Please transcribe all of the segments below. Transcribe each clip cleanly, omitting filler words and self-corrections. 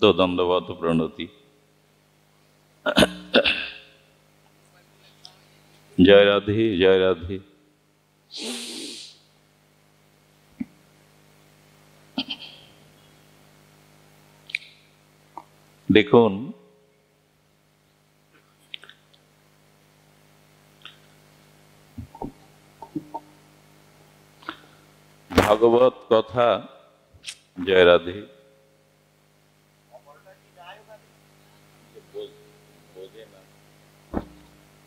তো দণ্ডবত প্রণতি। জয় রাধে, জয় রাধে। দেখুন, ভাগবত কথা। জয় রাধে।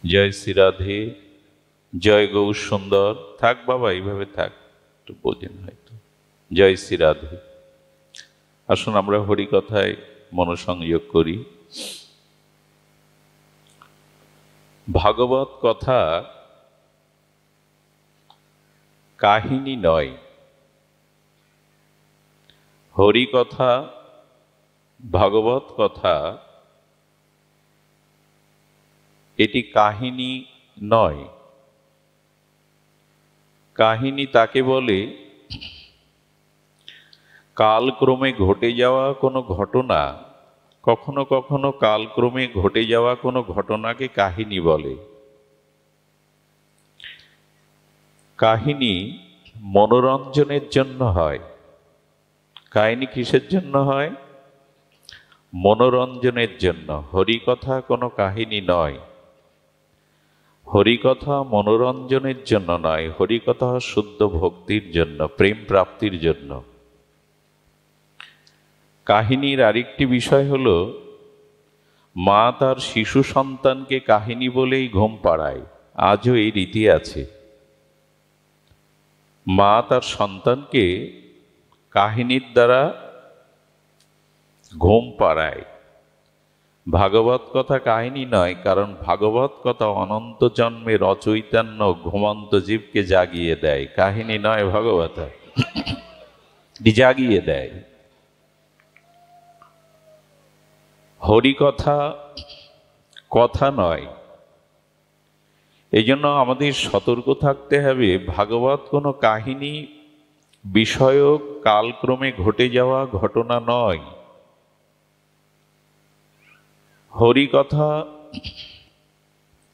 জয় শ্রী রাধে, জয় গৌর সুন্দর। থাক বাবা, এইভাবে থাক, একটু বোঝেন হয়তো। জয় শ্রী রাধে। আসুন আমরা হরি কথায় মনোসংযোগ করি। ভাগবত কথা কাহিনী নয়, হরি কথা, ভাগবত কথা এটি কাহিনী নয়। কাহিনী তাকে বলে কালক্রমে ঘটে যাওয়া কোনো ঘটনা। কখনো কখনো কালক্রমে ঘটে যাওয়া কোনো ঘটনাকে কাহিনী বলে। কাহিনী মনোরঞ্জনের জন্য হয়। কাহিনী কিসের জন্য হয়? মনোরঞ্জনের জন্য। হরিকথা কোনো কাহিনী নয়। হরিকথা মনোরঞ্জনের জন্য নয়, হরিকথা শুদ্ধ ভক্তির জন্য, প্রেম প্রাপ্তির জন্য। কাহিনীর আরেকটি বিষয় হলো, মা তার শিশু সন্তানকে কাহিনী বলেই ঘুম পাড়ায়। আজও এই রীতি আছে। মা তার সন্তানকে কাহিনীর দ্বারা ঘুম পাড়ায়। ভাগবত কথা কাহিনী নয়, কারণ ভাগবত কথা অনন্ত জন্মের অচৈতন্য ঘুমন্ত জীবকে জাগিয়ে দেয়। কাহিনী নয়, ভাগবত জাগিয়ে দেয়। হরিকথা কথা নয়। এই জন্য আমাদের সতর্ক থাকতে হবে। ভাগবত কোনো কাহিনী বিষয়ক কালক্রমে ঘটে যাওয়া ঘটনা নয়। হরিকথা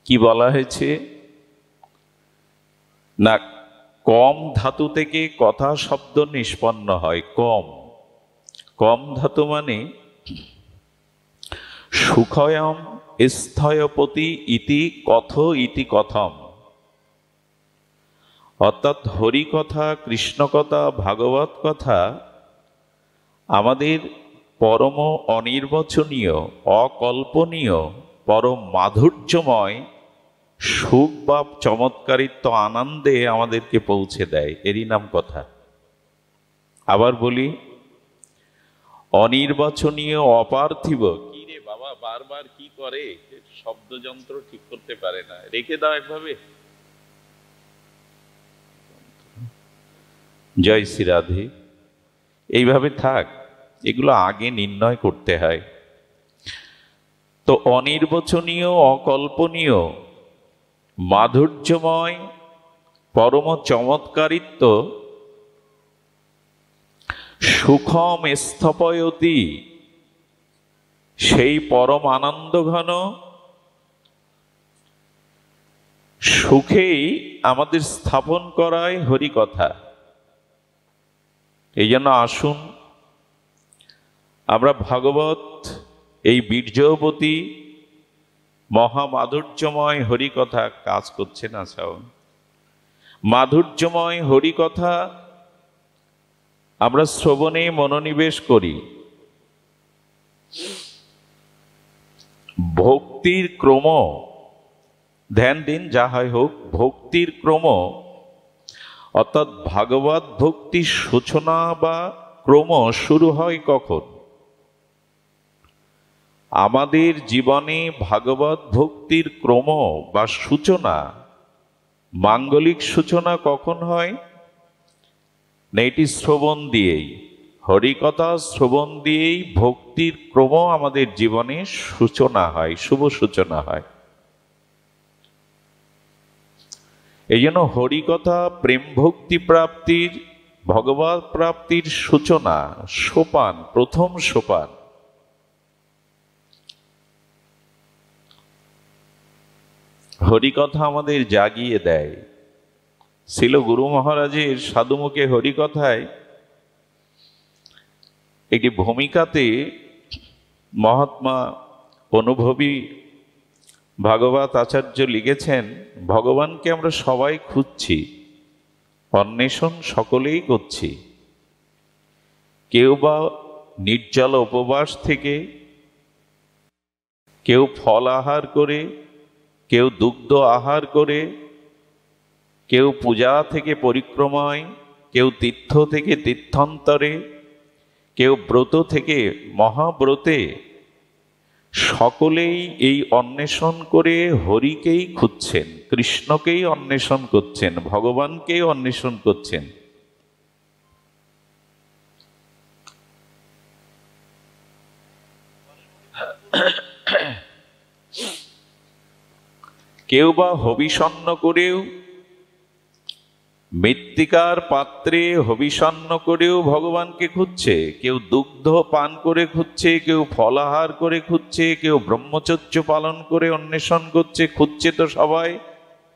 কি বলা হয়েছে না, কম ধাতু থেকে কথা শব্দ নিষ্পন্ন হয়। কম, কম ধাতু মানে সুখয়ম স্থয়পতি ইতি কথ ইতি কথম। অর্থাৎ হরিকথা, কৃষ্ণকথা, ভাগবত কথা আমাদের পরম অনির্বচনীয়, অকল্পনীয়, পরম মাধুর্যময় সুখ বা চমৎকারিত্ব আনন্দে আমাদেরকে পৌঁছে দেয়। এরই নাম কথা। আবার বলি, অনির্বাচনীয়, অপার্থিব। কি রে বাবা, বারবার কি করে, শব্দযন্ত্র ঠিক করতে পারে না। রেখে দাও একভাবে। জয় শ্রী রাধে। এইভাবে থাক, এগুলো আগে নির্ণয় করতে হয়। তো অনির্বচনীয়, অকল্পনীয়, মাধুর্যময়, পরম চমৎকারিত্ব, সুখম স্থপয়তি, সেই পরম আনন্দ ঘন সুখেই আমাদের স্থাপন করায় হরিকথা। এই জন্য আসুন আমরা ভাগবত, এই বীর্যবতী মহামাধুর্যময় হরিকথা, কাজ করছে না সাউন্ড, মাধুর্যময় হরিকথা আমরা শ্রবণে মনোনিবেশ করি। ভক্তির ক্রম, ধ্যান দিন, যা হয় হোক, ভক্তির ক্রম অর্থাৎ ভাগবত ভক্তির সূচনা বা ক্রম শুরু হয় কখন? আমাদের জীবনে ভাগবত ভক্তির ক্রম বা সূচনা, মাঙ্গলিক সূচনা কখন হয় না? এটি শ্রবণ দিয়েই, হরিকথা শ্রবণ দিয়েই ভক্তির ক্রম আমাদের জীবনে সূচনা হয়, শুভ সূচনা হয়। এই জন্য হরিকথা প্রেম ভক্তি প্রাপ্তির, ভগবত প্রাপ্তির সূচনা, সোপান, প্রথম সোপান। হরিকথা আমাদের জাগিয়ে দেয়। ছিল গুরু মহারাজের সাধুমুখে হরিকথায় একটি ভূমিকাতে মহাত্মা অনুভবী ভাগবত আচার্য লিখেছেন, ভগবানকে আমরা সবাই খুঁজছি, অন্বেষণ সকলেই করছি। কেউ বা নির্জল উপবাস থেকে, কেউ ফল আহার করে, কেউ দুগ্ধ আহার করে, কেউ পূজা থেকে পরিক্রমায়, কেউ তীর্থ থেকে তীর্থান্তরে, কেউ ব্রত থেকে মহাব্রতে, সকলেই এই অন্বেষণ করে হরিকেই খুঁজছেন, কৃষ্ণকেই অন্বেষণ করছেন, ভগবানকেই অন্বেষণ করছেন। কেউ বা হবিষণ্ণ করেও, মৃত্তিকার পাত্রে হবিষণ্ণ করেও ভগবানকে খুঁজছে, কেউ দুগ্ধ পান করে খুঁজছে, কেউ ফলাহার করে খুঁজছে, কেউ ব্রহ্মচর্য পালন করে অন্বেষণ করছে। খুঁজছে তো সবাই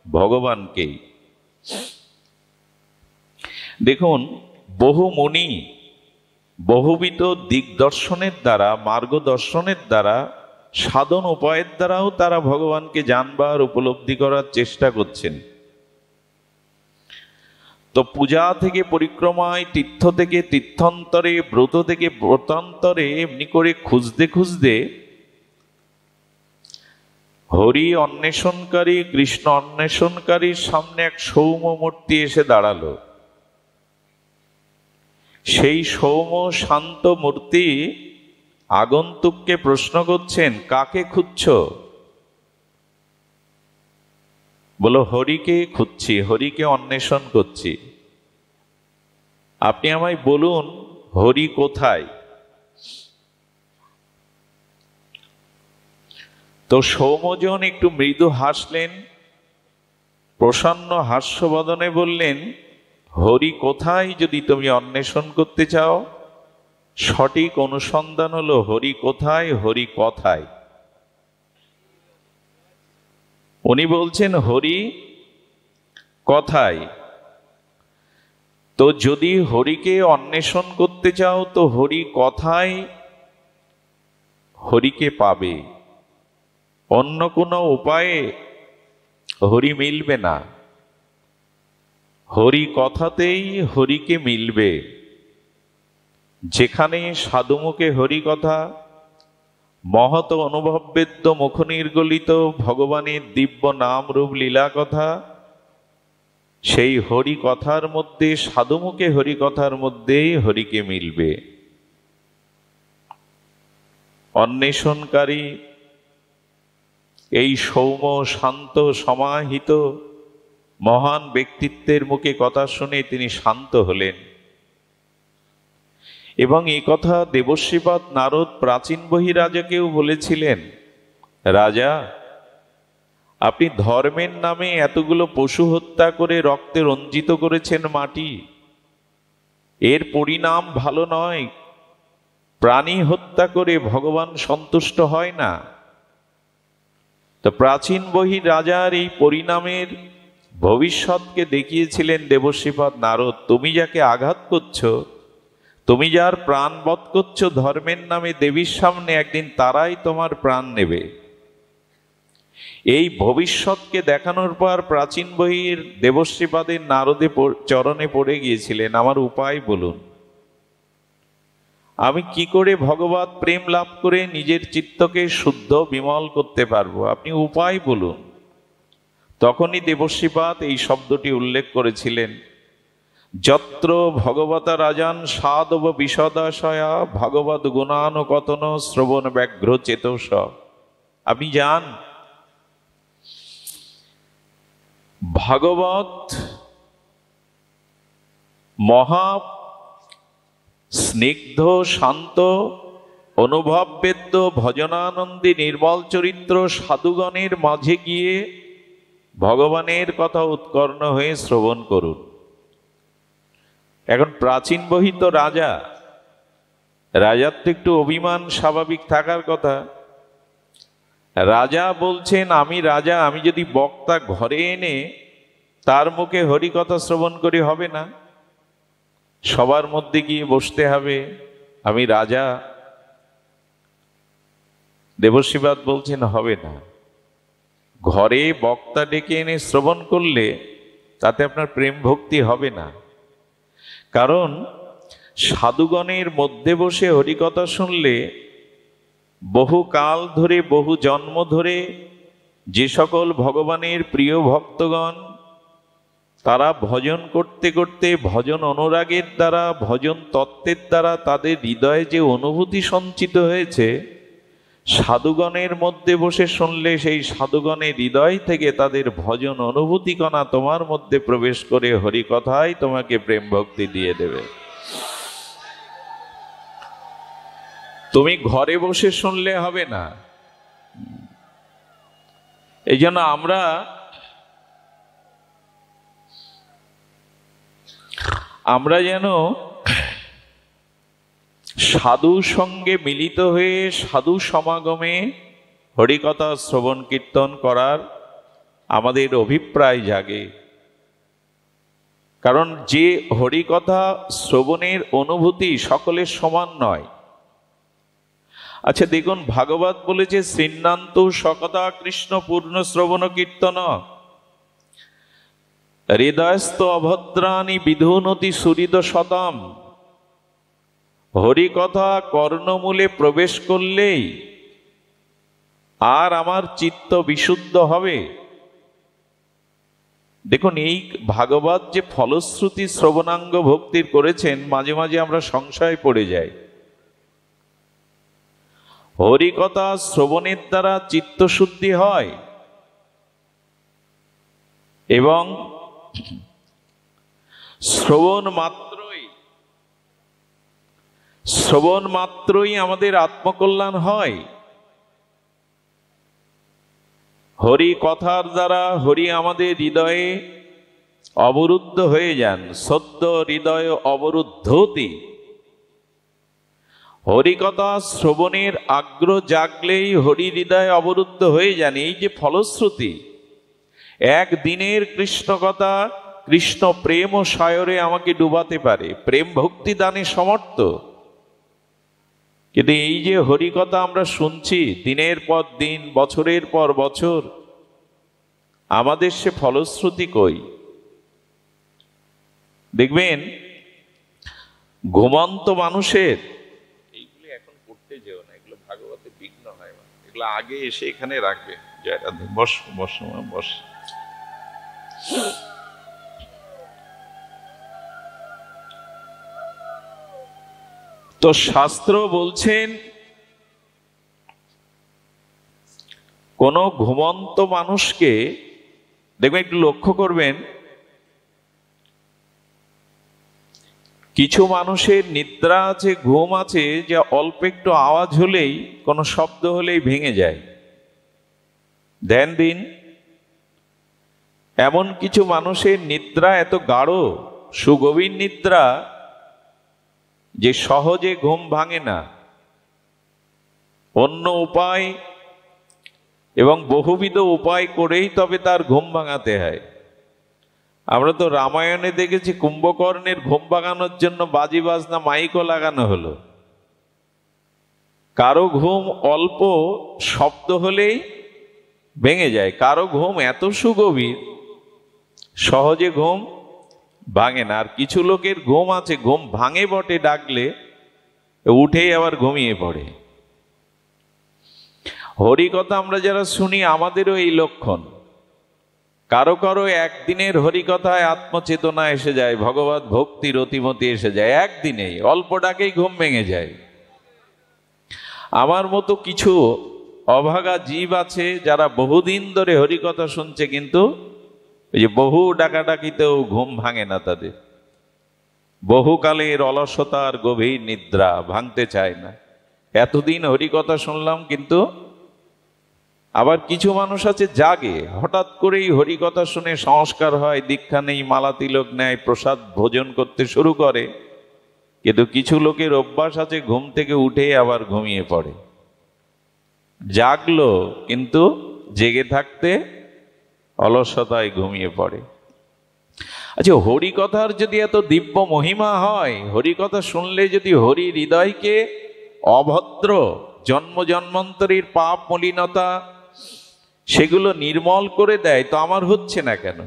ভগবানকেই। দেখুন, বহু মুনি বহুবিধ দিগদর্শনের দ্বারা, মার্গদর্শনের দ্বারা, সাধন উপায়ের দ্বারাও তারা ভগবানকে জানবার, উপলব্ধি করার চেষ্টা করছেন। তো পূজা থেকে পরিক্রমায়, তীর্থ থেকে তীর্থান্তরে, ব্রত থেকে ব্রতান্তরে এমনি করে খুঁজতে খুঁজতে হরি অন্বেষণকারী, কৃষ্ণ অন্বেষণকারীর সামনে এক সৌম্য মূর্তি এসে দাঁড়ালো। সেই সৌম্য শান্ত মূর্তি আগন্তুককে প্রশ্ন করছেন, কাকে খুঁজছ? বলো, হরিকে খুঁজছি, হরিকে অন্বেষণ করছি। আপনি আমায় বলুন, হরি কোথায়? তো সৌম্যজন একটু মৃদু হাসলেন, প্রসন্ন হাস্যবদনে বললেন, হরি কোথায় যদি তুমি অন্বেষণ করতে চাও, সঠিক অনুসন্ধান হলো হরি কোথায়, হরি কথায়। উনি বলছেন হরি কথায়। তো যদি হরিকে অন্বেষণ করতে চাও তো হরি কথায় হরিকে পাবে, অন্য কোনো উপায়ে হরি মিলবে না। হরি কথাতেই হরিকে মিলবে। যেখানে সাধুমুখে হরি কথা, মহৎ অনুভববেদ্য মুখ নির্গলিত ভগবানের দিব্য নাম রূপ লীলা কথা, সেই হরি কথার মধ্যে, সাধুমুখে হরি কথার মধ্যেই হরিকে মিলবে। অন্বেষণকারী এই সৌম্য শান্ত সমাহিত মহান ব্যক্তিত্বের মুখে কথা শুনে তিনি শান্ত হলেন। এবং এই কথা দেবশ্রীপাদ নারদ প্রাচীন বহিরাজাকেও বলেছিলেন, রাজা, আপনি ধর্মের নামে এতগুলো পশু হত্যা করে রক্তে রঞ্জিত করেছেন মাটি, এর পরিণাম ভালো নয়। প্রাণী হত্যা করে ভগবান সন্তুষ্ট হয় না। তো প্রাচীন বহিরাজার এই পরিণামের ভবিষ্যৎকে দেখিয়েছিলেন দেবশ্রীপাদ নারদ। তুমি যাকে আঘাত করছো, তুমি যার প্রাণ বধ করছো ধর্মের নামে দেবীর সামনে, একদিন তারাই তোমার প্রাণ নেবে। এই ভবিষ্যৎকে দেখানোর পর প্রাচীন বহির দেবশ্রীপাদের নারদে চরণে পড়ে গিয়েছিলেন, আমার উপায় বলুন, আমি কি করে ভগবৎ প্রেম লাভ করে নিজের চিত্তকে শুদ্ধ বিমল করতে পারবো, আপনি উপায় বলুন। তখনই দেবশ্রীপাদ এই শব্দটি উল্লেখ করেছিলেন, যত্র ভগবতা রাজান সাধব বিশদাশয়া ভগবত গুণানুকথন শ্রবণ ব্যাঘ্র চেতস। আপনি যান, ভাগবত মহা স্নিগ্ধ শান্ত অনুভববেদ্য ভজনানন্দী নির্মল চরিত্র সাধুগণের মাঝে গিয়ে ভগবানের কথা উৎকর্ণ হয়ে শ্রবণ করুন। এখন প্রাচীন বহিত রাজা, রাজার তো একটু অভিমান স্বাভাবিক থাকার কথা। রাজা বলছেন আমি রাজা, আমি যদি বক্তা ঘরে এনে তার মুখে হরিকথা শ্রবণ করি হবে না, সবার মধ্যে গিয়ে বসতে হবে, আমি রাজা। দেবশ্রীবাদ বলছেন হবে না। ঘরে বক্তা ডেকে এনে শ্রবণ করলে তাতে আপনার প্রেম ভক্তি হবে না। কারণ সাধুগণের মধ্যে বসে হরিকথা শুনলে বহু কাল ধরে, বহু জন্ম ধরে যে সকল ভগবানের প্রিয় ভক্তগণ তারা ভজন করতে করতে, ভজন অনুরাগের দ্বারা, ভজন তত্ত্বের দ্বারা তাদের হৃদয়ে যে অনুভূতি সঞ্চিত হয়েছে, সাধুগণের মধ্যে বসে শুনলে সেই সাধুগণের হৃদয় থেকে তাদের ভজন অনুভূতি কণা তোমার মধ্যে প্রবেশ করে হরিকথায় তোমাকে প্রেম ভক্তি দিয়ে দেবে। তুমি ঘরে বসে শুনলে হবে না। এই জন্য আমরা যেন সাধু সঙ্গে মিলিত হয়ে সাধু সমাগমে হরিকথা শ্রবণ কীর্তন করার আমাদের অভিপ্রায় জাগে। কারণ যে হরিকথা শ্রবণের অনুভূতি সকলের সমান নয়। আচ্ছা দেখুন, ভাগবত বলেছে শ্রীনান্ত সকথা কৃষ্ণ পূর্ণ শ্রবণ কীর্তন হৃদয়স্থ অভদ্রাণী বিধুনতি সুহৃদ শতম। হরিকথা কর্ণমূলে প্রবেশ করলেই আর আমার চিত্ত বিশুদ্ধ হবে। দেখুন, এই ভাগবত যে ফলশ্রুতি শ্রবণাঙ্গ ভক্তির করেছেন, মাঝে মাঝে আমরা সংশয় পড়ে যাই। হরিকথা শ্রবণের দ্বারা চিত্তশুদ্ধি হয় এবং শ্রবণ মাত্রই আমাদের আত্মকল্যাণ হয়। হরি কথার দ্বারা হরি আমাদের হৃদয়ে অবরুদ্ধ হয়ে যান। সদ্য হৃদয় অবরুদ্ধতি। হরিকথা শ্রবণের আগ্রহ জাগলেই হরি হৃদয় অবরুদ্ধ হয়ে যান। এই যে ফলশ্রুতি, একদিনের কৃষ্ণ কথা, কৃষ্ণ প্রেম ও সায়রে আমাকে ডুবাতে পারে, প্রেম ভক্তি দানে সমর্থ। কিন্তু এই যে হরিকথা আমরা শুনছি দিনের পর দিন, বছরের পর বছর, আমাদের সে ফলশ্রুতি কই? দেখবেন ঘুমন্ত মানুষের, এইগুলো এখন করতে যেও না, এগুলো ভাগবতে বিঘ্ন হয়, এগুলো আগে এসে এখানে রাখবে। জয় রাধে। বস বস বস। তো শাস্ত্র বলছেন কোন ঘুমন্ত মানুষকে, দেখবেন একটু লক্ষ্য করবেন, কিছু মানুষের নিদ্রা আছে, ঘুম আছে, যে অল্প একটু আওয়াজ হলেই, কোনো শব্দ হলেই ভেঙে যায়। ধ্যান দিন, এমন কিছু মানুষের নিদ্রা এত গাঢ়, সুগভীর নিদ্রা, যে সহজে ঘুম ভাঙে না। অন্য উপায় এবং বহুবিধ উপায় করেই তবে তার ঘুম ভাঙাতে হয়। আমরা তো রামায়ণে দেখেছি কুম্ভকর্ণের ঘুম ভাঙানোর জন্য বাজি বাজনা মাইকও লাগানো হলো। কারো ঘুম অল্প শব্দ হলেই ভেঙে যায়, কারো ঘুম এত সুগভীর সহজে ঘুম ভাঙে না। আর কিছু লোকের ঘুম আছে, ঘুম ভাঙে বটে, ডাকলে উঠেই আবার ঘুমিয়ে পড়ে। হরিকথা আমরা যারা শুনি, আমাদেরও এই লক্ষণ। কারো কারো একদিনের হরিকথায় আত্মচেতনা এসে যায়, ভগবত ভক্তির অতিমতি এসে যায়, একদিনেই অল্প ডাকেই ঘুম ভেঙে যায়। আমার মতো কিছু অভাগা জীব আছে যারা বহুদিন ধরে হরিকথা শুনছে, কিন্তু এই যে বহু ডাকাডাকিতেও ঘুম ভাঙে না তাদের। বহুকালের অলসতার গভীর নিদ্রা ভাঙতে চায় না। এতদিন হরিকথা শুনলাম, কিন্তু আবার কিছু মানুষ আছে জাগে, হঠাৎ করেই হরিকথা শুনে সংস্কার হয়, দীক্ষা নেই, মালা তিলক নেয়, প্রসাদ ভোজন করতে শুরু করে। কিন্তু কিছু লোকের অভ্যাস আছে ঘুম থেকে উঠে আবার ঘুমিয়ে পড়ে। জাগলো কিন্তু জেগে থাকতে অলসতায় ঘুমিয়ে পড়ে। আচ্ছা, হরিকথার যদি এত দিব্য মহিমা হয়, হরিকথা শুনলে যদি হরি হৃদয়কে অভদ্র জন্ম জন্মান্তরের পাপ মলিনতা সেগুলো নির্মল করে দেয়, তো আমার হচ্ছে না কেন?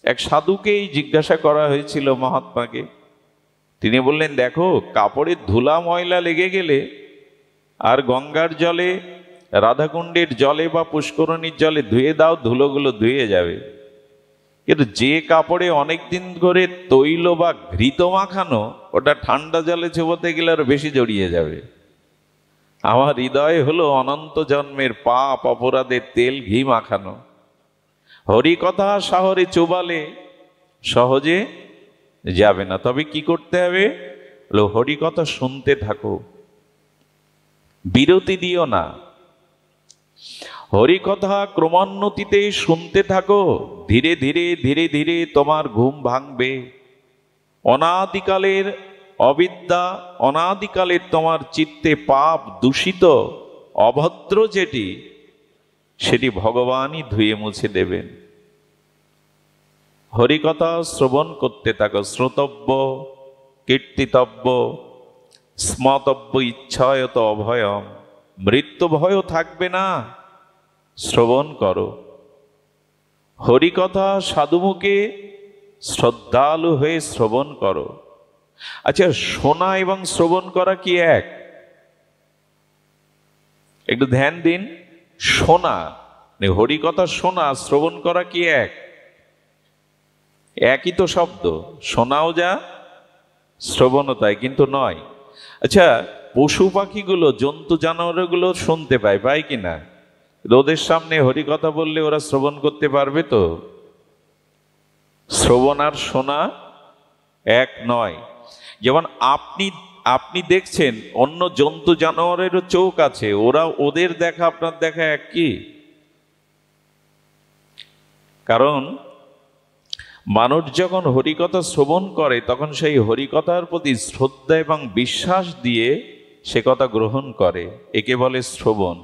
এক সাধুকেই জিজ্ঞাসা করা হয়েছিল মহাত্মাকে। তিনি বললেন, দেখো, কাপড়ের ধুলা ময়লা লেগে গেলে আর গঙ্গার জলে, রাধাকুণ্ডের জলে বা পুষ্করণীর জলে ধুয়ে দাও, ধুলোগুলো ধুয়ে যাবে। কিন্তু যে কাপড়ে অনেকদিন ধরে তৈল বা ঘৃত মাখানো, ওটা ঠান্ডা জলে চোবাতে গেলে আরো বেশি জড়িয়ে যাবে। আমার হৃদয় হলো অনন্ত জন্মের পাপ অপরাধের তেল ঘি মাখানো। হরিকথা শহরে চোবালে সহজে যাবে না। তবে কি করতে হবে? হরিকথা শুনতে থাকো, বিরতি দিও না। হরিকথা ক্রমান্বতিতে শুনতে থাকো, ধীরে ধীরে ধীরে ধীরে তোমার ঘুম ভাঙবে। অনাদিকালের অবিদ্যা, অনাদিকালের তোমার চিত্তে পাপ দূষিত অভদ্র যেটি, সেটি ভগবানই ধুয়ে মুছে দেবেন। হরিকথা শ্রবণ করতে থাকো। শ্রোতব্য, কীর্তিতব্য, স্মতব্য ইচ্ছায়ত অভয়ম। মৃত্যু ভয়ও থাকবে না, শ্রবণ করো হরিকথা। সাধুমুখে শ্রদ্ধালু হয়ে শ্রবণ করো। আচ্ছা, শোনা এবং শ্রবণ করা কি এক? একটু ধ্যান দিন। শোনা, হরিকথা শোনা, শ্রবণ করা কি এক? একই তো শব্দ, শোনাও যা শ্রবণও তাই, কিন্তু নয়। আচ্ছা, পশু পাখিগুলো, জন্তু জানোয়ারগুলো শুনতে পায়, পায় কিনা? ওদের সামনে হরিকথা বললে ওরা শ্রবণ করতে পারবে তো? শ্রবণ আর শোনা এক নয়। যেমন আপনি দেখছেন, অন্য জন্তু জানোয়ারেরও চোখ আছে, ওদের দেখা আপনার দেখা এক কি? কারণ মানুষ যখন হরিকথা শ্রবণ করে, তখন সেই হরিকথার প্রতি শ্রদ্ধা এবং বিশ্বাস দিয়ে সে কথা গ্রহণ করে। একে বলে শ্রবণ।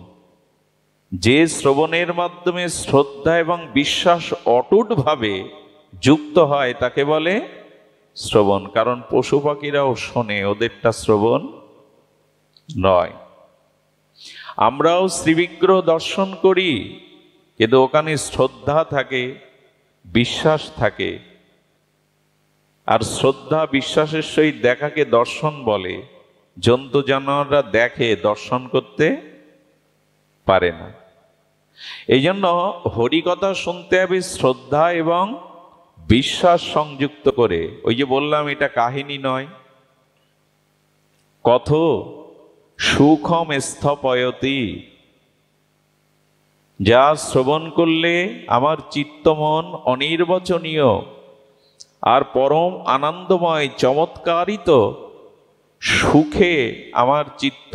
যে শ্রবণের মাধ্যমে শ্রদ্ধা এবং বিশ্বাস অটুটভাবে যুক্ত হয়, তাকে বলে শ্রবণ। কারণ পশু পাখিরাও শোনে, ওদেরটা শ্রবণ নয়। আমরাও শ্রীবিগ্রহ দর্শন করি, কিন্তু ওখানে শ্রদ্ধা থাকে, বিশ্বাস থাকে। আর শ্রদ্ধা বিশ্বাসের সহিত দেখাকে দর্শন বলে। জন্তু জানোয়াররা দেখে, দর্শন করতে পারে না। এই জন্য হরিকথা শুনতে হবে শ্রদ্ধা এবং বিশ্বাস সংযুক্ত করে। ওই যে বললাম, এটা কাহিনী নয়, কথ সুখম স্থপয়তি। যা শ্রবণ করলে আমার চিত্তমন অনির্বচনীয় আর পরম আনন্দময় চমৎকারিত সুখে আমার চিত্ত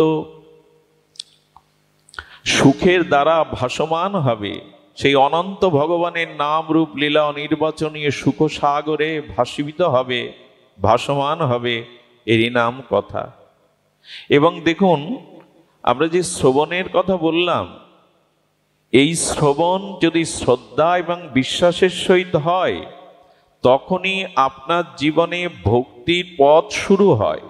সুখের দ্বারা ভাসমান হবে। সেই অনন্ত ভগবানের নাম রূপ লীলা অনির্বচনীয় সুখ সাগরে ভাসিত হবে, ভাসমান হবে। এরই নাম কথা। এবং দেখুন, আমরা যে শ্রবণের কথা বললাম, এই শ্রবণ যদি শ্রদ্ধা এবং বিশ্বাসের সহিত হয়, তখনই আপনার জীবনে ভক্তির পথ শুরু হয়।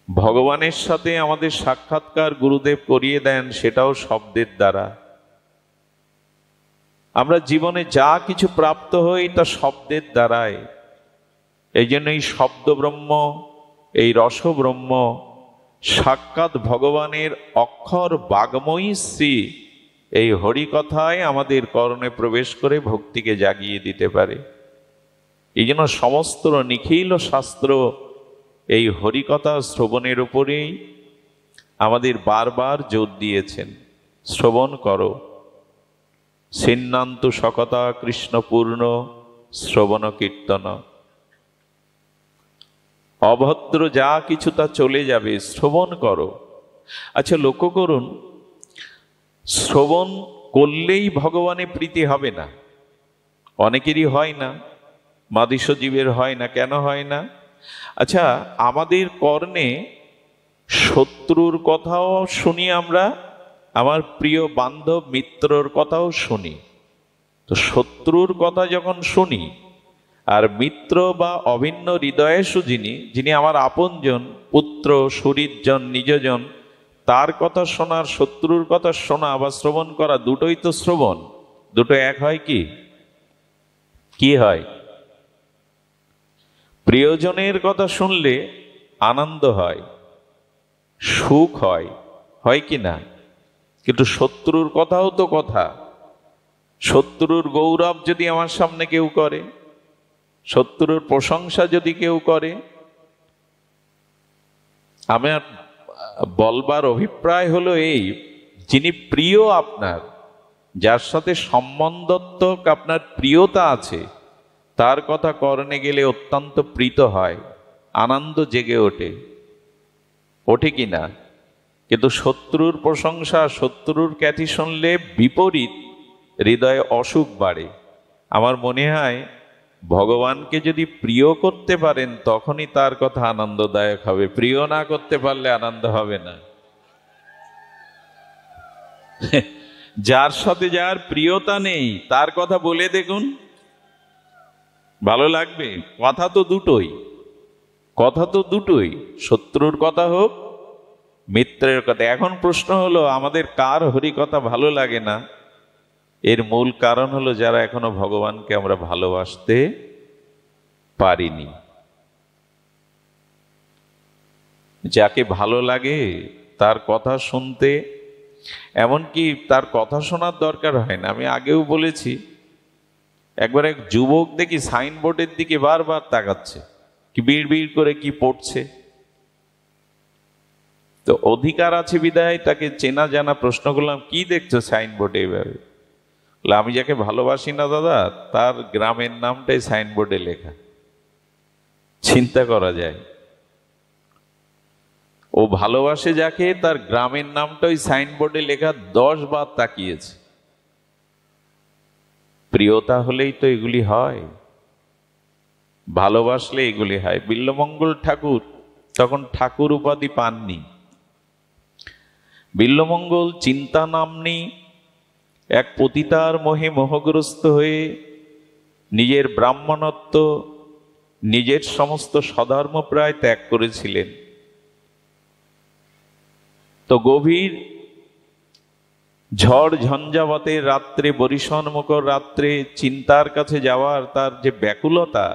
ভগবানের সাথে আমাদের সাক্ষাৎকার গুরুদেব করিয়ে দেন, সেটাও শব্দের দ্বারা। আমরা জীবনে যা কিছু প্রাপ্ত হই, তা শব্দের দ্বারাই। এই জন্য এই শব্দ ব্রহ্ম, এই রস ব্রহ্ম, সাক্ষাৎ ভগবানের অক্ষর বাগ্ময়ী শ্রী এই হরিকথায় আমাদের কর্ণে প্রবেশ করে ভক্তিকে জাগিয়ে দিতে পারে। এই জন্য সমস্ত নিখিল শাস্ত্র এই হরিকথা শ্রবণের উপরেই আমাদের বারবার জোর দিয়েছেন। শ্রবণ করো। ছিন্নান্তু সকতা কৃষ্ণপূর্ণ শ্রবণ কীর্তন। অভদ্র যা কিছু তা চলে যাবে, শ্রবণ করো। আচ্ছা, লক্ষ্য করুন, শ্রবণ করলেই ভগবানের প্রীতি হবে না। অনেকেরই হয় না, মাদিস্য জীবের হয় না। কেন হয় না? আচ্ছা, আমাদের কর্ণে শত্রুর কথাও শুনি আমরা, আমার প্রিয় বান্ধব মিত্রর কথাও শুনি। তো শত্রুর কথা যখন শুনি, আর মিত্র বা অভিন্ন হৃদয়েষু যিনি আমার আপনজন, পুত্র, শরীরজন, নিজজন, তার কথা শোনার শত্রুর কথা শোনা বা শ্রবণ করা দুটোই তো শ্রবণ। দুটো এক হয় কি? কি হয়? প্রিয়জনের কথা শুনলে আনন্দ হয়, সুখ হয়, হয় কি না? কিন্তু শত্রুর কথাও তো কথা। শত্রুর গৌরব যদি আমার সামনে কেউ করে, শত্রুর প্রশংসা যদি কেউ করে, আমার বলবার অভিপ্রায় হলো এই, যিনি প্রিয় আপনার, যার সাথে সম্বন্ধত্বক আপনার প্রিয়তা আছে, তার কথা করণে গেলে অত্যন্ত প্রীত হয়, আনন্দ জেগে ওঠে, ওঠে কি না? কিন্তু শত্রুর প্রশংসা, শত্রুর খ্যাতি শুনলে বিপরীত হৃদয়ে অসুখ বাড়ে। আমার মনে হয় ভগবানকে যদি প্রিয় করতে পারেন তখনই তার কথা আনন্দদায়ক হবে, প্রিয় না করতে পারলে আনন্দ হবে না। যার সাথে যার প্রিয়তা নেই তার কথা বলে দেখুন, ভালো লাগবে? কথা তো দুটোই, কথা তো দুটোই, শত্রুর কথা হোক, মিত্রের কথা। এখন প্রশ্ন হলো, আমাদের কার হরি কথা ভালো লাগে না? এর মূল কারণ হলো যারা এখনো ভগবানকে আমরা ভালোবাসতে পারিনি। যাকে ভালো লাগে তার কথা শুনতে, এমনকি তার কথা শোনার দরকার হয় না। আমি আগেও বলেছি, একবার এক যুবক দেখি সাইনবোর্ডের দিকে বারবার তাকাচ্ছে, কি বিড় করে কি পড়ছে। তো অধিকার আছে বিদায় তাকে চেনা জানা প্রশ্ন করলাম, কি দেখছো সাইনবোর্ডে এইভাবে? আমি যাকে ভালোবাসি না দাদা, তার গ্রামের নামটাই সাইনবোর্ডে লেখা। চিন্তা করা যায়, ও ভালোবাসে যাকে, তার গ্রামের নামটা ওই সাইনবোর্ডে লেখা 10 বার তাকিয়েছে। প্রিয়তা হলেই তো এগুলি হয়, ভালোবাসলে এগুলি হয়। বিল্বমঙ্গল ঠাকুর তখন ঠাকুর উপাধি পাননি। বিল্বমঙ্গল চিন্তা নাম্নী এক পতিতার মোহে মোহগ্রস্ত হয়ে নিজের ব্রাহ্মণত্ব, নিজের সমস্ত স্বধর্ম প্রায় ত্যাগ করেছিলেন। তো গভীর ঝড় ঝঞ্ঝাবাতের রাত্রে, বরিশনমুখর রাত্রে চিন্তার কাছে যাওয়ার তার যে ব্যাকুলতা,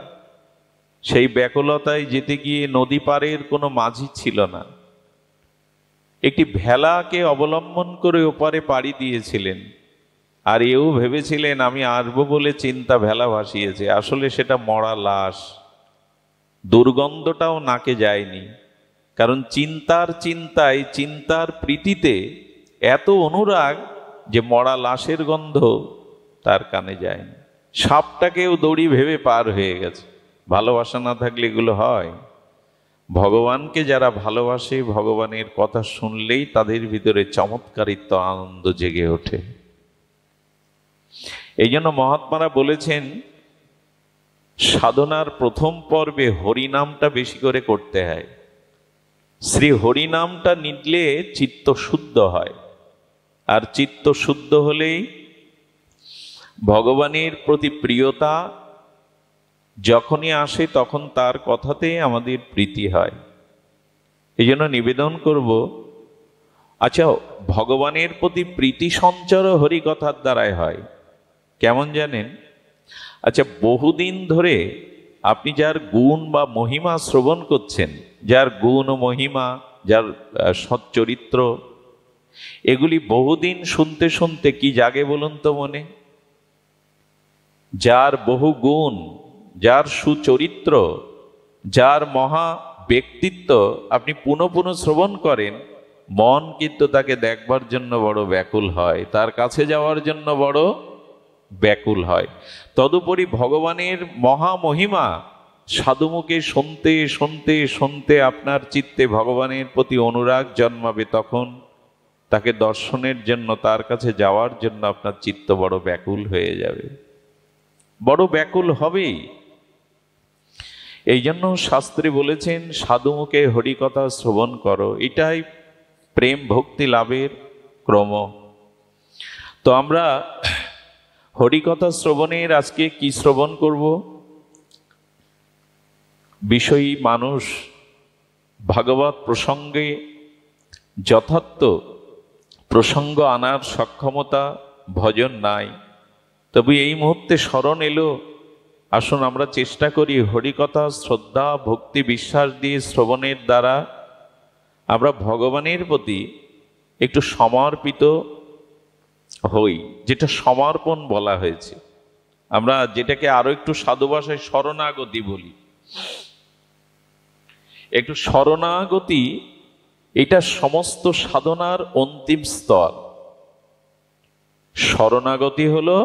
সেই ব্যাকুলতায় যেতে গিয়ে নদী পাড়ের কোনো মাঝি ছিল না। একটি ভেলাকে অবলম্বন করে ওপারে পাড়ি দিয়েছিলেন, আর এও ভেবেছিলেন আমি আসবো বলে চিন্তা ভেলা ভাসিয়েছে। আসলে সেটা মরা লাশ, দুর্গন্ধটাও নাকে যায়নি। কারণ চিন্তায়, চিন্তার প্রীতিতে এত অনুরাগ যে মরা লাশের গন্ধ তার কানে যায়নি। সাপটাকেও দড়ি ভেবে পার হয়ে গেছে। ভালোবাসা না থাকলে এগুলো হয়? ভগবানকে যারা ভালোবাসে, ভগবানের কথা শুনলেই তাদের ভিতরে চমৎকারিত্ব, আনন্দ জেগে ওঠে। এই জন্য মহাত্মারা বলেছেন, সাধনার প্রথম পর্বে হরিনামটা বেশি করে করতে হয়। শ্রী হরিনামটা নিলে চিত্ত শুদ্ধ হয়, আর চিত্ত শুদ্ধ হলেই ভগবানের প্রতি প্রিয়তা যখনই আসে তখন তার কথাতে আমাদের প্রীতি হয়। এই জন্য নিবেদন করব, আচ্ছা ভগবানের প্রতি প্রীতি সঞ্চার হরিকথার দ্বারাই হয়। কেমন জানেন? আচ্ছা, বহুদিন ধরে আপনি যার গুণ বা মহিমা শ্রবণ করছেন, যার গুণ ও মহিমা, যার সচ্চরিত্র, এগুলি বহুদিন শুনতে শুনতে কি জাগে বলুন তো মনে? যার বহু গুণ, যার সুচরিত্র, যার মহা ব্যক্তিত্ব আপনি পুনঃ পুনঃ শ্রবণ করেন, মন কিন্তু তাকে দেখবার জন্য বড় ব্যাকুল হয়, তার কাছে যাওয়ার জন্য বড় ব্যাকুল হয়। তদুপরি ভগবানের মহামহিমা সাধুমুখে শুনতে শুনতে শুনতে আপনার চিত্তে ভগবানের প্রতি অনুরাগ জন্মাবে। তখন তাকে দর্শনের জন্য, তার কাছে যাওয়ার জন্য আপনার চিত্ত বড় ব্যাকুল হয়ে যাবে, বড় ব্যাকুল হবেই। এই জন্য শাস্ত্রে বলেছেন সাধুমুখে হরিকথা শ্রবণ করো, এটাই প্রেম ভক্তি লাভের ক্রম। তো আমরা হরিকথা শ্রবণের আজকে কি শ্রবণ করব? বিষয়ী মানুষ ভাগবত প্রসঙ্গে যথার্থ প্রসঙ্গ আনার সক্ষমতা ভজন নাই, তবে এই মুহূর্তে স্মরণ এলো, আসুন আমরা চেষ্টা করি হরিকথা শ্রদ্ধা ভক্তি বিশ্বাস দিয়ে শ্রবণের দ্বারা আমরা ভগবানের প্রতি একটু সমর্পিত হই, যেটা সমর্পণ বলা হয়েছে। আমরা যেটাকে আরো একটু সাধু ভাষায় শরণাগতি বলি। একটু শরণাগতি, এটা সমস্ত সাধনার অন্তিম স্তর। শরণাগতি হলো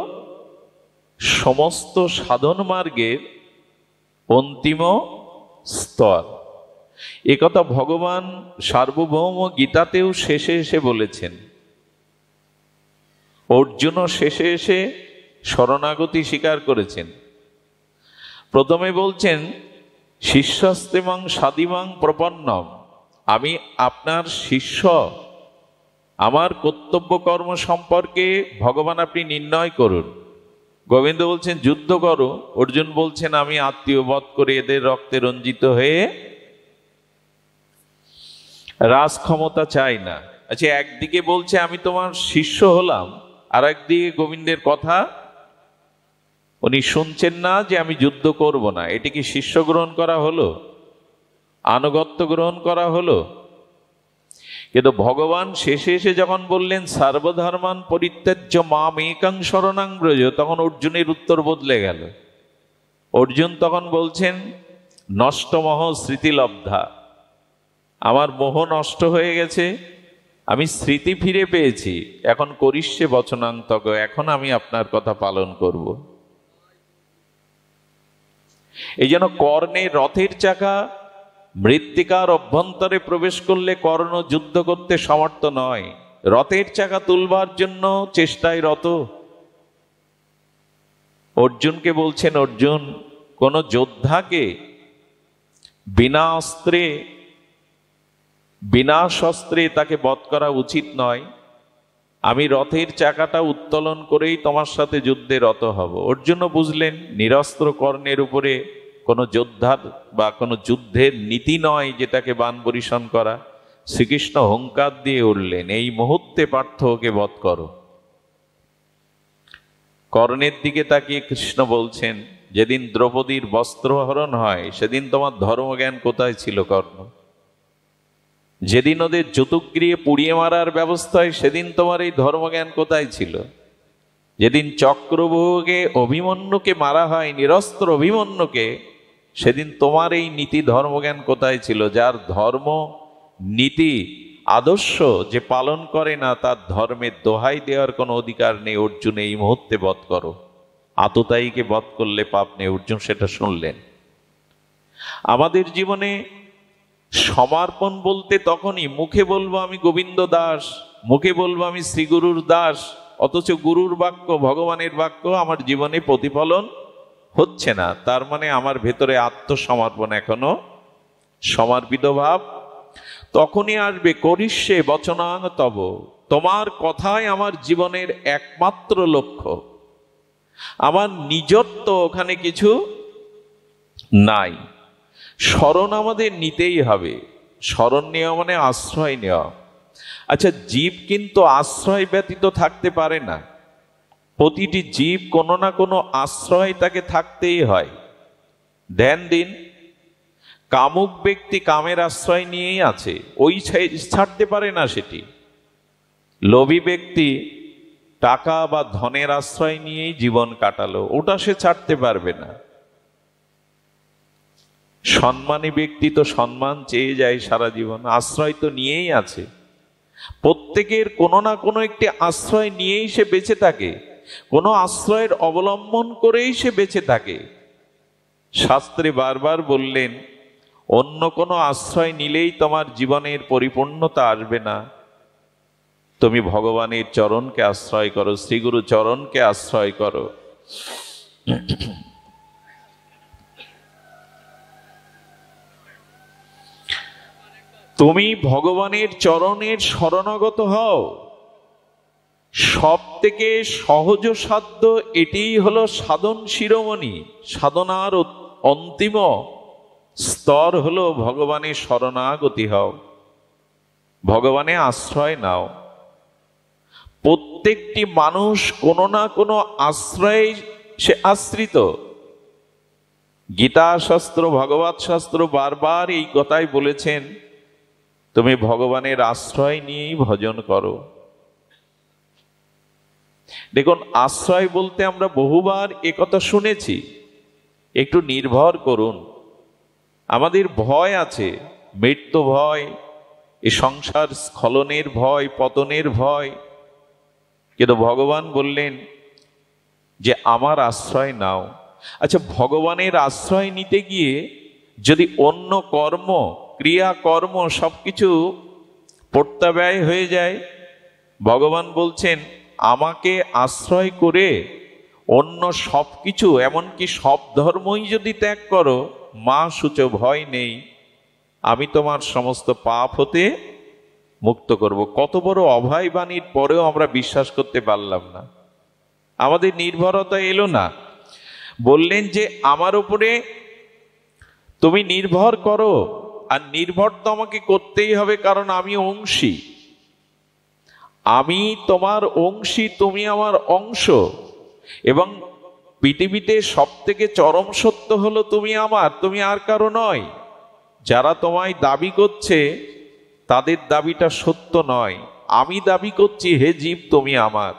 সমস্ত সাধন মার্গের অন্তিম স্তর। একথা ভগবান সার্বভৌম গীতাতেও শেষে এসে বলেছেন। অর্জুনও শেষে এসে শরণাগতি স্বীকার করেছেন। প্রথমে বলছেন শিষ্যস্তেমং সাদিমাং প্রপন্নম, আমি আপনার শিষ্য, আমার কর্তব্য কর্ম সম্পর্কে ভগবান আপনি নির্ণয় করুন। গোবিন্দ বলছেন যুদ্ধ করো, অর্জুন বলছেন আমি আত্মীয় বধ করে এদের রক্তে রঞ্জিত হয়ে রাজ ক্ষমতা চাই না। আচ্ছা, একদিকে বলছে আমি তোমার শিষ্য হলাম, আর একদিকে গোবিন্দের কথা উনি শুনছেন না যে আমি যুদ্ধ করব না। এটি কি শিষ্য গ্রহণ করা হলো? আনুগত্য গ্রহণ করা হলো? কিন্তু ভগবান শেষে এসে যখন বললেন সর্বধর্মান পরিত্যাজ্য মাম একাং শরণাং ব্রজ, তখন অর্জুনের উত্তর বদলে গেল। অর্জুন তখন বলছেন নষ্টমোহ স্মৃতিলব্ধা, আমার মোহ নষ্ট হয়ে গেছে, আমি স্মৃতি ফিরে পেয়েছি, এখন করিষ্যে বচনান্তক, এখন আমি আপনার কথা পালন করব। এই জন্য কর্ণে রথের চাকা মৃত্তিকার অভ্যন্তরে প্রবেশ করলে কর্ণ যুদ্ধ করতে সমর্থ নয়, রথের চাকা তুলবার জন্য চেষ্টায় রত। অর্জুনকে বলছেন অর্জুন, কোন যোদ্ধাকে বিনা অস্ত্রে বিনা শস্ত্রে তাকে বধ করা উচিত নয়, আমি রথের চাকাটা উত্তোলন করেই তোমার সাথে যুদ্ধে রত হব। অর্জুনও বুঝলেন নিরস্ত্র কর্ণের উপরে কোনো যোদ্ধার বা কোনো যুদ্ধের নীতি নয় যেটাকে বাণ বরিশন করা। শ্রীকৃষ্ণ হুঙ্কার দিয়ে উঠলেন, এই মুহূর্তে পার্থ ওকে বধ করো। কর্ণের দিকে তাকিয়ে কৃষ্ণ বলছেন, যেদিন দ্রৌপদীর বস্ত্রহরণ হয় সেদিন তোমার ধর্মজ্ঞান কোথায় ছিল কর্ণ? যেদিন ওদের যতুগৃহে পুড়িয়ে মারার ব্যবস্থা হয় সেদিন তোমার এই ধর্মজ্ঞান কোথায় ছিল? যেদিন চক্রব্যূহে অভিমন্যুকে মারা হয়, নিরস্ত্র অভিমন্যুকে, সেদিন তোমার এই নীতি ধর্মজ্ঞান কোথায় ছিল? যার ধর্ম নীতি আদর্শ যে পালন করে না, তার ধর্মের দোহাই দেওয়ার কোনো অধিকার নেই। অর্জুন এই মুহূর্তে বধ করো। আততায়ীকে বধ করলে পাপ নেই, অর্জুন সেটা শুনলেন। আমাদের জীবনে সমর্পণ বলতে তখনই, মুখে বলবো আমি গোবিন্দ দাস, মুখে বলবো আমি শ্রীগুরুর দাস, অথচ গুরুর বাক্য ভগবানের বাক্য আমার জীবনে প্রতিফলন হচ্ছে না, তার মানে আমার ভেতরে আত্মসমর্পণ এখনো সমর্পিত ভাব তখনই আসবে। করিষ্যে বচনাং তব, তোমার কথাই আমার জীবনের একমাত্র লক্ষ্য, আমার নিজত্ব ওখানে কিছু নাই। শরণ আমাদের নিতেই হবে। শরণ নেওয়া মানে আশ্রয় নেওয়া। আচ্ছা, জীব কিন্তু আশ্রয় ব্যতীত থাকতে পারে না। প্রতিটি জীব কোনো না কোনো আশ্রয় তাকে থাকতেই হয়। ধ্যান দিন, কামুক ব্যক্তি কামের আশ্রয় নিয়েই আছে, ওই ছাড়তে পারে না সেটি। লোভী ব্যক্তি টাকা বা ধনের আশ্রয় নিয়েই জীবন কাটালো, ওটা সে ছাড়তে পারবে না। সম্মানী ব্যক্তি তো সম্মান চেয়ে যায় সারা জীবন, আশ্রয় তো নিয়েই আছে। প্রত্যেকের কোনো না কোনো একটি আশ্রয় নিয়েই সে বেঁচে থাকে, কোনো আশ্রয়ের অবলম্বন করেই সে বেঁচে থাকে। শাস্ত্রে বারবার বললেন, অন্য কোনো আশ্রয় নিলেই তোমার জীবনের পরিপূর্ণতা আসবে না। তুমি ভগবানের চরণকে আশ্রয় করো, শ্রীগুরু চরণকে আশ্রয় করো। তুমি ভগবানের চরণের শরণাগত হও। সব থেকে সহজ সাধ্য এটিই হলো সাধন শিরোমণি। সাধনার অন্তিম স্তর হলো ভগবানের শরণাগতি হও, ভগবানে আশ্রয় নাও। প্রত্যেকটি মানুষ কোনো না কোনো আশ্রয়ে সে আশ্রিত। গীতা শাস্ত্র, ভগবত শাস্ত্র বারবার এই কথাই বলেছেন, তুমি ভগবানের আশ্রয় নিয়েই ভজন করো। দেখুন, আশ্রয় বলতে আমরা বহুবার একথা শুনেছি। একটু নির্ভর করুন। আমাদের ভয় আছে, মৃত্যু ভয়, এ সংসার স্খলনের ভয়, পতনের ভয়, কিন্তু ভগবান বললেন যে আমার আশ্রয় নাও। আচ্ছা, ভগবানের আশ্রয় নিতে গিয়ে যদি অন্য কর্ম, ক্রিয়াকর্ম সবকিছু প্রত্যাব্যয় হয়ে যায়, ভগবান বলছেন আমাকে আশ্রয় করে অন্য সবকিছু, এমনকি সব ধর্মই যদি ত্যাগ করো, মা সূচ ভয় নেই, আমি তোমার সমস্ত পাপ হতে মুক্ত করব। কত বড় অভয় বাণীর পরেও আমরা বিশ্বাস করতে পারলাম না, আমাদের নির্ভরতা এলো না। বললেন যে আমার উপরে তুমি নির্ভর করো, আর নির্ভর তো আমাকে করতেই হবে, কারণ আমি অংশী, আমি তোমার অংশী, তুমি আমার অংশ। এবং পৃথিবীতে সব থেকে চরম সত্য হলো তুমি আমার, তুমি আর কারো নয়। যারা তোমায় দাবি করছে তাদের দাবিটা সত্য নয়। আমি দাবি করছি হে জীব তুমি আমার,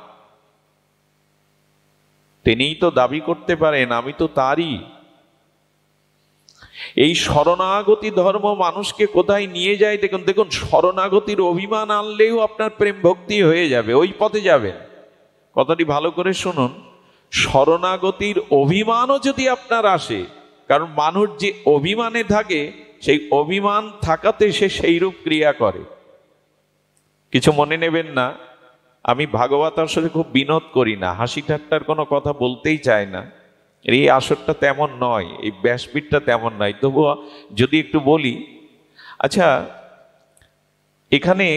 তিনিই তো দাবি করতে পারেন আমি তো তারই। এই শরণাগতি ধর্ম মানুষকে কোথায় নিয়ে যায় দেখুন। দেখুন, শরণাগতির অভিমান আনলেও আপনার প্রেম ভক্তি হয়ে যাবে, ওই পথে যাবেন। কথাটি ভালো করে শুনুন, শরণাগতির অভিমানও যদি আপনার আসে, কারণ মানুষ যে অভিমানে থাকে, সেই অভিমান থাকাতে সে সেইরূপ ক্রিয়া করে। কিছু মনে নেবেন না, আমি ভাগবত আসরে খুব বিনোদ করি না, হাসি ঠাট্টার কোনো কথা বলতেই চাই না। এই আসরটা তেমন নয়, এই ব্যাসপীঠটা তেমন নয়, তবুও যদি একটু বলি। আচ্ছা, এখানে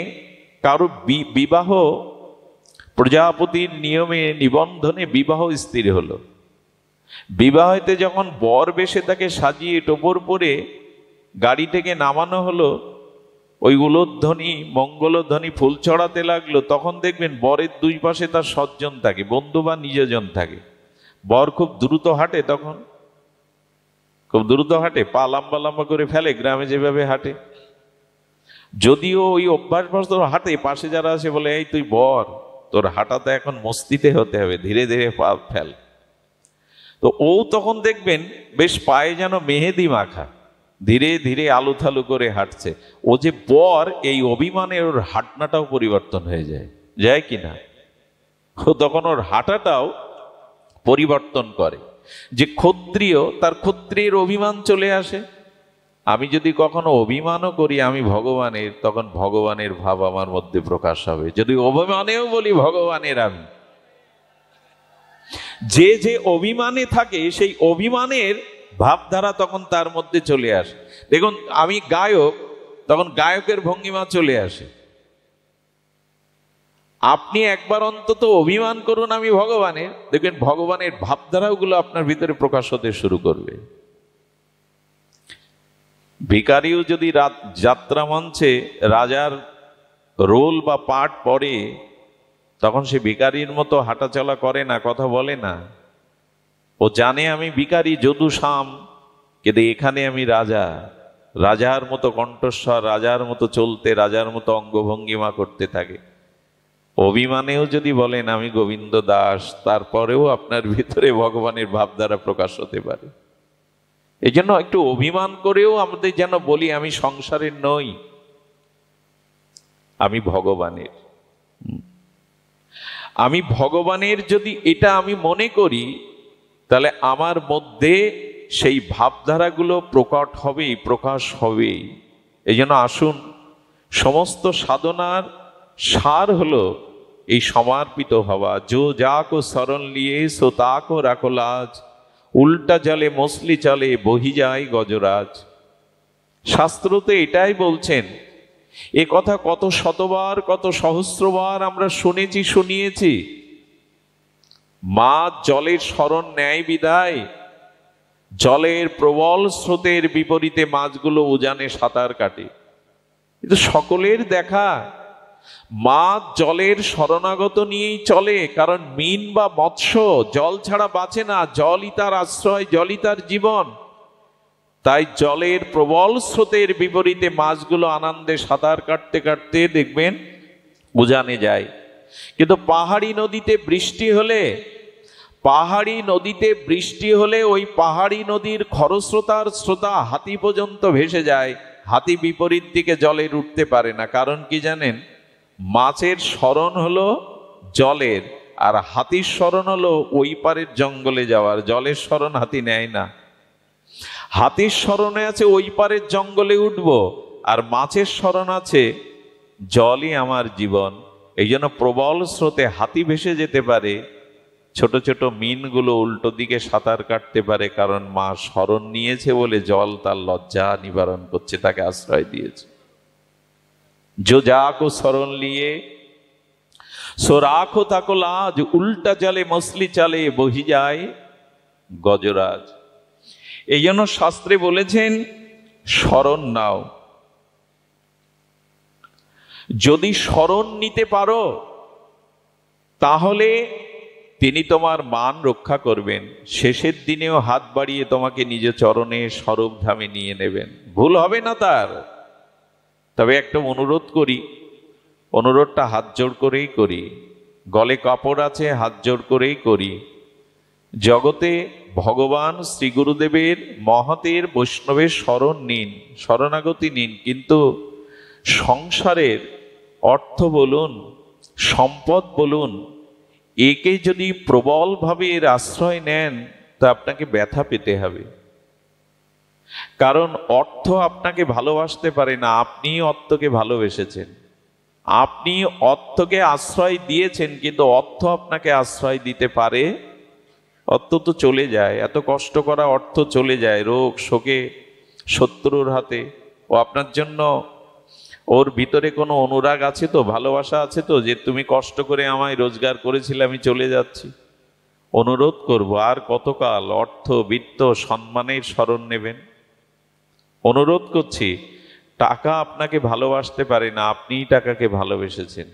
কারো বিবাহ, প্রজাপতির নিয়মে নিবন্ধনে বিবাহ স্থির হলো। বিবাহেতে যখন বর বেশে তাকে সাজিয়ে টোপর পরে গাড়ি থেকে নামানো হলো, ওই উলোধ্বনি মঙ্গলধ্বনি ফুল চড়াতে লাগলো, তখন দেখবেন বরের দুই পাশে তার সজ্জন থাকে, বন্ধু বা নিজজন থাকে। বর খুব দ্রুত হাঁটে, তখন খুব দ্রুত হাঁটে, পা লম্বা লম্বা করে ফেলে, গ্রামে যেভাবে হাঁটে। যদিও ওই অভ্যাসবশত হাঁটে, পাশে যারা আছে বলে এই তুই বর, তোর হাঁটাতে এখন মস্তিতে হতে হবে, ধীরে ধীরে পা ফেল। তো ও তখন দেখবেন বেশ পায়ে যেন মেহেদি মাখা, ধীরে ধীরে আলুথালু করে হাঁটছে। ও যে বর, এই অভিমানে ওর হাঁটনাটাও পরিবর্তন হয়ে যায়, যায় কিনা? ও তখন ওর হাঁটাটাও পরিবর্তন করে। যে ক্ষত্রিয়, তার ক্ষত্রিয়ের অভিমান চলে আসে। আমি যদি কখনো অভিমানও করি আমি ভগবানের, তখন ভগবানের ভাব আমার মধ্যে প্রকাশ হবে। যদি অভিমানেও বলি ভগবানের আমি, যে যে অভিমানে থাকে সেই অভিমানের ভাবধারা তখন তার মধ্যে চলে আসে। দেখুন, আমি গায়ক, তখন গায়কের ভঙ্গিমা চলে আসে। আপনি একবার অন্তত অভিমান করুন আমি ভগবানের, দেখবেন ভগবানের ভাবধারাগুলো আপনার ভিতরে প্রকাশ হতে শুরু করবে। ভিখারিও যদি যাত্রা মঞ্চে রাজার রোল বা পাঠ পড়ে, তখন সে ভিখারির মতো হাঁটাচলা করে না, কথা বলে না। ও জানে আমি ভিখারি, যদু শাম, কিন্তু এখানে আমি রাজা। রাজার মতো কণ্ঠস্বর, রাজার মতো চলতে, রাজার মতো অঙ্গভঙ্গিমা করতে থাকে। অভিমানেও যদি বলেন আমি গোবিন্দ দাস, তারপরেও আপনার ভিতরে ভগবানের ভাবধারা প্রকাশ হতে পারে। এই জন্য একটু অভিমান করেও আমাদের যেন বলি আমি সংসারের নই, আমি ভগবানের। আমি ভগবানের যদি এটা আমি মনে করি, তাহলে আমার মধ্যে সেই ভাবধারাগুলো প্রকট হবেই, প্রকাশ হবেই। এই জন্য আসুন, সমস্ত সাধনার সার হলো এই সমর্পিত হওয়া। যো যাকো শরণ লিয়ে সো তাকো রাখো লাজ, উল্টা জলে মছলি চলে বহি যায় গজরাজ। শাস্ত্রতে এটাই বলছেন এ কথা কত শতবার কত সহস্রবার আমরা শুনেছি, শুনিয়েছি। মাছ জলের শরণ নেয় বিদায় জলের প্রবল স্রোতের বিপরীতে মাছগুলো উজানে সাঁতার কাটে। কিন্তু সকলের দেখা মাছ জলের শরণাগত নিয়েই চলে, কারণ মিন বা মৎস্য জল ছাড়া বাঁচে না, জলই তার আশ্রয়, জলই তার জীবন। তাই জলের প্রবল স্রোতের বিপরীতে মাছগুলো আনন্দে সাঁতার কাটতে কাটতে দেখবেন উজানে যায়। কিন্তু পাহাড়ি নদীতে বৃষ্টি হলে ওই পাহাড়ি নদীর খরস্রোতার স্রোতা হাতি পর্যন্ত ভেসে যায়। হাতি বিপরীত দিকে জলে উঠতে পারে না। কারণ কি জানেন? মাছের শরণ হলো জলের, আর হাতির শরণ হলো ওই পারের জঙ্গলে যাওয়ার। জলের শরণ হাতি নেয় না। হাতির শরণে আছে ওই পারের জঙ্গলে উঠব, আর মাছের শরণ আছে জলই আমার জীবন। এই জন্য প্রবল স্রোতে হাতি ভেসে যেতে পারে, ছোট ছোট মিনগুলো উল্টো দিকে সাঁতার কাটতে পারে, কারণ মা শরণ নিয়েছে বলে জল তার লজ্জা নিবারণ করছে, তাকে আশ্রয় দিয়েছে। जो जाको शरण लिए सो राखो ताको लाज, उल्टा जले मछली चले बही যায় গজরাজ। এই জন্য শাস্ত্রে বলেছেন শরণ নাও। যদি শরণ নিতে পারো তাহলে তিনি তোমার মান রক্ষা করবেন। শেষের দিনেও হাত বাড়িয়ে তোমাকে নিজ চরণে স্বরূপধামে নিয়ে নেবেন, ভুল হবে না তার। তবে একটা অনুরোধ করি, অনুরোধটা হাত জোড় করেই করি, গলে কাপড় আছে, হাত জোড় করেই করি। জগতে ভগবান শ্রী গুরুদেবের মহতের বৈষ্ণবের শরণ নিন, শরণাগতি নিন, কিন্তু সংসারের অর্থ বলুন, সম্পদ বলুন, একে যদি প্রবলভাবে এর আশ্রয় নেন তা আপনাকে ব্যথা পেতে হবে। কারণ অর্থ আপনাকে ভালোবাসতে পারে না, আপনি অর্থকে ভালোবেসেছেন। আপনি অর্থকে আশ্রয় দিয়েছেন, কিন্তু অর্থ আপনাকে আশ্রয় দিতে পারে? অর্থ তো চলে যায়, এত কষ্ট করা অর্থ চলে যায় রোগ শোকে, শত্রুর হাতে। ও আপনার জন্য ওর ভিতরে কোনো অনুরাগ আছে তো, ভালোবাসা আছে তো, যে তুমি কষ্ট করে আমায় রোজগার করেছিলে, আমি চলে যাচ্ছি। অনুরোধ করব, আর কতকাল অর্থ বিত্ত সম্মানের শরণ নেবেন? অনুরোধ করছি, টাকা আপনাকে ভালোবাসতে পারে না, আপনিই টাকাকে ভালোবেসেছেন।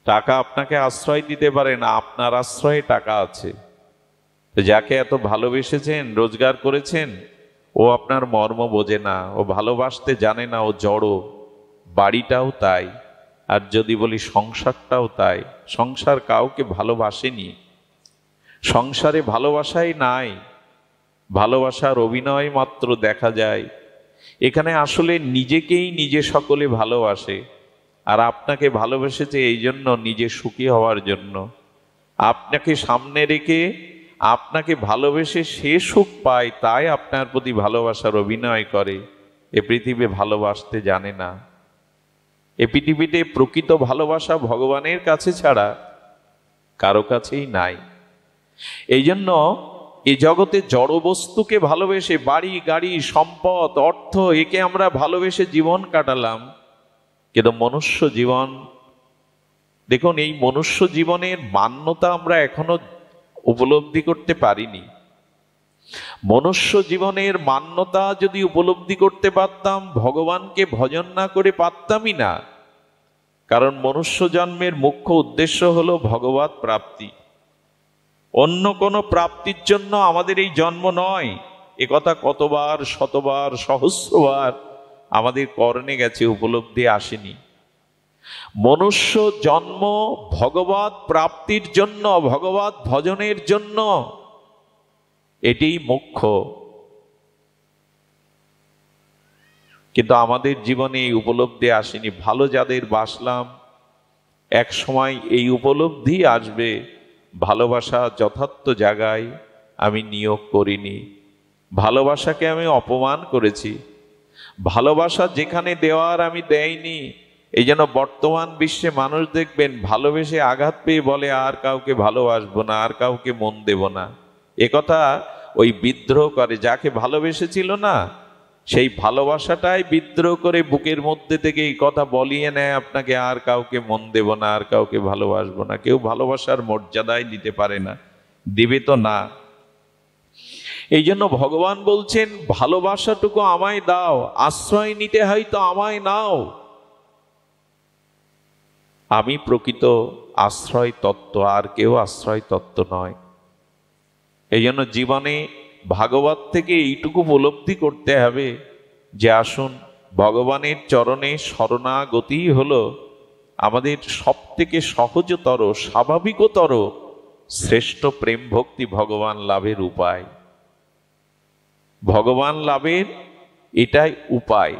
টাকা আপনাকে আশ্রয় দিতে পারে না, আপনার আশ্রয়ে টাকা আছে। যাকে এত ভালোবেসেছেন, রোজগার করেছেন, ও আপনার মর্ম বোঝে না, ও ভালোবাসতে জানে না, ও জড়ো। বাড়িটাও তাই, আর যদি বলি সংসারটাও তাই। সংসার কাউকে ভালোবাসেনি, সংসারে ভালোবাসাই নাই, ভালোবাসার অভিনয় মাত্র দেখা যায়। এখানে আসলে নিজেকেই নিজে সকলে ভালোবাসে, আর আপনাকে ভালোবেসেছে এই জন্য, নিজে সুখী হওয়ার জন্য। আপনাকে সামনে রেখে আপনাকে ভালোবেসে সে সুখ পায়, তাই আপনার প্রতি ভালোবাসার অভিনয় করে। এ পৃথিবী ভালোবাসতে জানে না। এ পৃথিবীতে প্রকৃত ভালোবাসা ভগবানের কাছে ছাড়া কারো কাছেই নাই। এই জন্য এই জগতে জড় বস্তুকে ভালোবেসে, বাড়ি গাড়ি সম্পদ অর্থ, একে আমরা ভালোবেসে জীবন কাটালাম। কিন্তু মনুষ্য জীবন, দেখুন, এই মনুষ্য জীবনের মান্যতা আমরা এখনো উপলব্ধি করতে পারিনি। মনুষ্য জীবনের মান্যতা যদি উপলব্ধি করতে পারতাম, ভগবানকে ভজন না করে পারতামই না। কারণ মনুষ্য জন্মের মুখ্য উদ্দেশ্য হলো ভগবৎ প্রাপ্তি। অন্য কোনো প্রাপ্তির জন্য আমাদের এই জন্ম নয়। একথা কতবার শতবার সহস্রবার আমাদের কর্ণে গেছে, উপলব্ধি আসেনি। মনুষ্য জন্ম ভগবৎ প্রাপ্তির জন্য, ভগবৎ ভজনের জন্য, এটাই মুখ্য। কিন্তু আমাদের জীবনে এই উপলব্ধি আসেনি। ভালো যাদের বাসলাম, এক সময় এই উপলব্ধি আসবে, ভালোবাসা যথার্থ জায়গায় আমি নিয়োগ করিনি, ভালোবাসাকে আমি অপমান করেছি, ভালোবাসা যেখানে দেওয়ার আমি দেইনি। এই জন্য বর্তমান বিশ্বে মানুষ দেখবেন ভালোবেসে আঘাত পেয়ে বলে আর কাউকে ভালোবাসবো না, আর কাউকে মন দেব না। একথা ওই বিদ্রোহ করে, যাকে ভালোবেসেছিল না সেই ভালোবাসাটাই বিদ্রোহ করে বুকের মধ্যে থেকে এই কথা বলিয়ে নেয় আপনাকে, আর কাউকে মন দেব না, আর কাউকে ভালোবাসবো না। কেউ ভালোবাসার মর্যাদাই দিতে পারে না, দিবে তো না। এই জন্য ভগবান বলছেন ভালোবাসাটুকু আমায় দাও, আশ্রয় নিতে হয় তো আমায় নাও। আমি প্রকৃত আশ্রয় তত্ত্ব, আর কেউ আশ্রয় তত্ত্ব নয়। এই জন্য জীবনে ভাগবত থেকে এইটুকু উপলব্ধি করতে হবে যে আসুন ভগবানের চরণে শরণাগতি হলো আমাদের সব থেকে সহজতর, স্বাভাবিকতর, শ্রেষ্ঠ প্রেম ভক্তি ভগবান লাভের উপায়। ভগবান লাভের এটাই উপায়।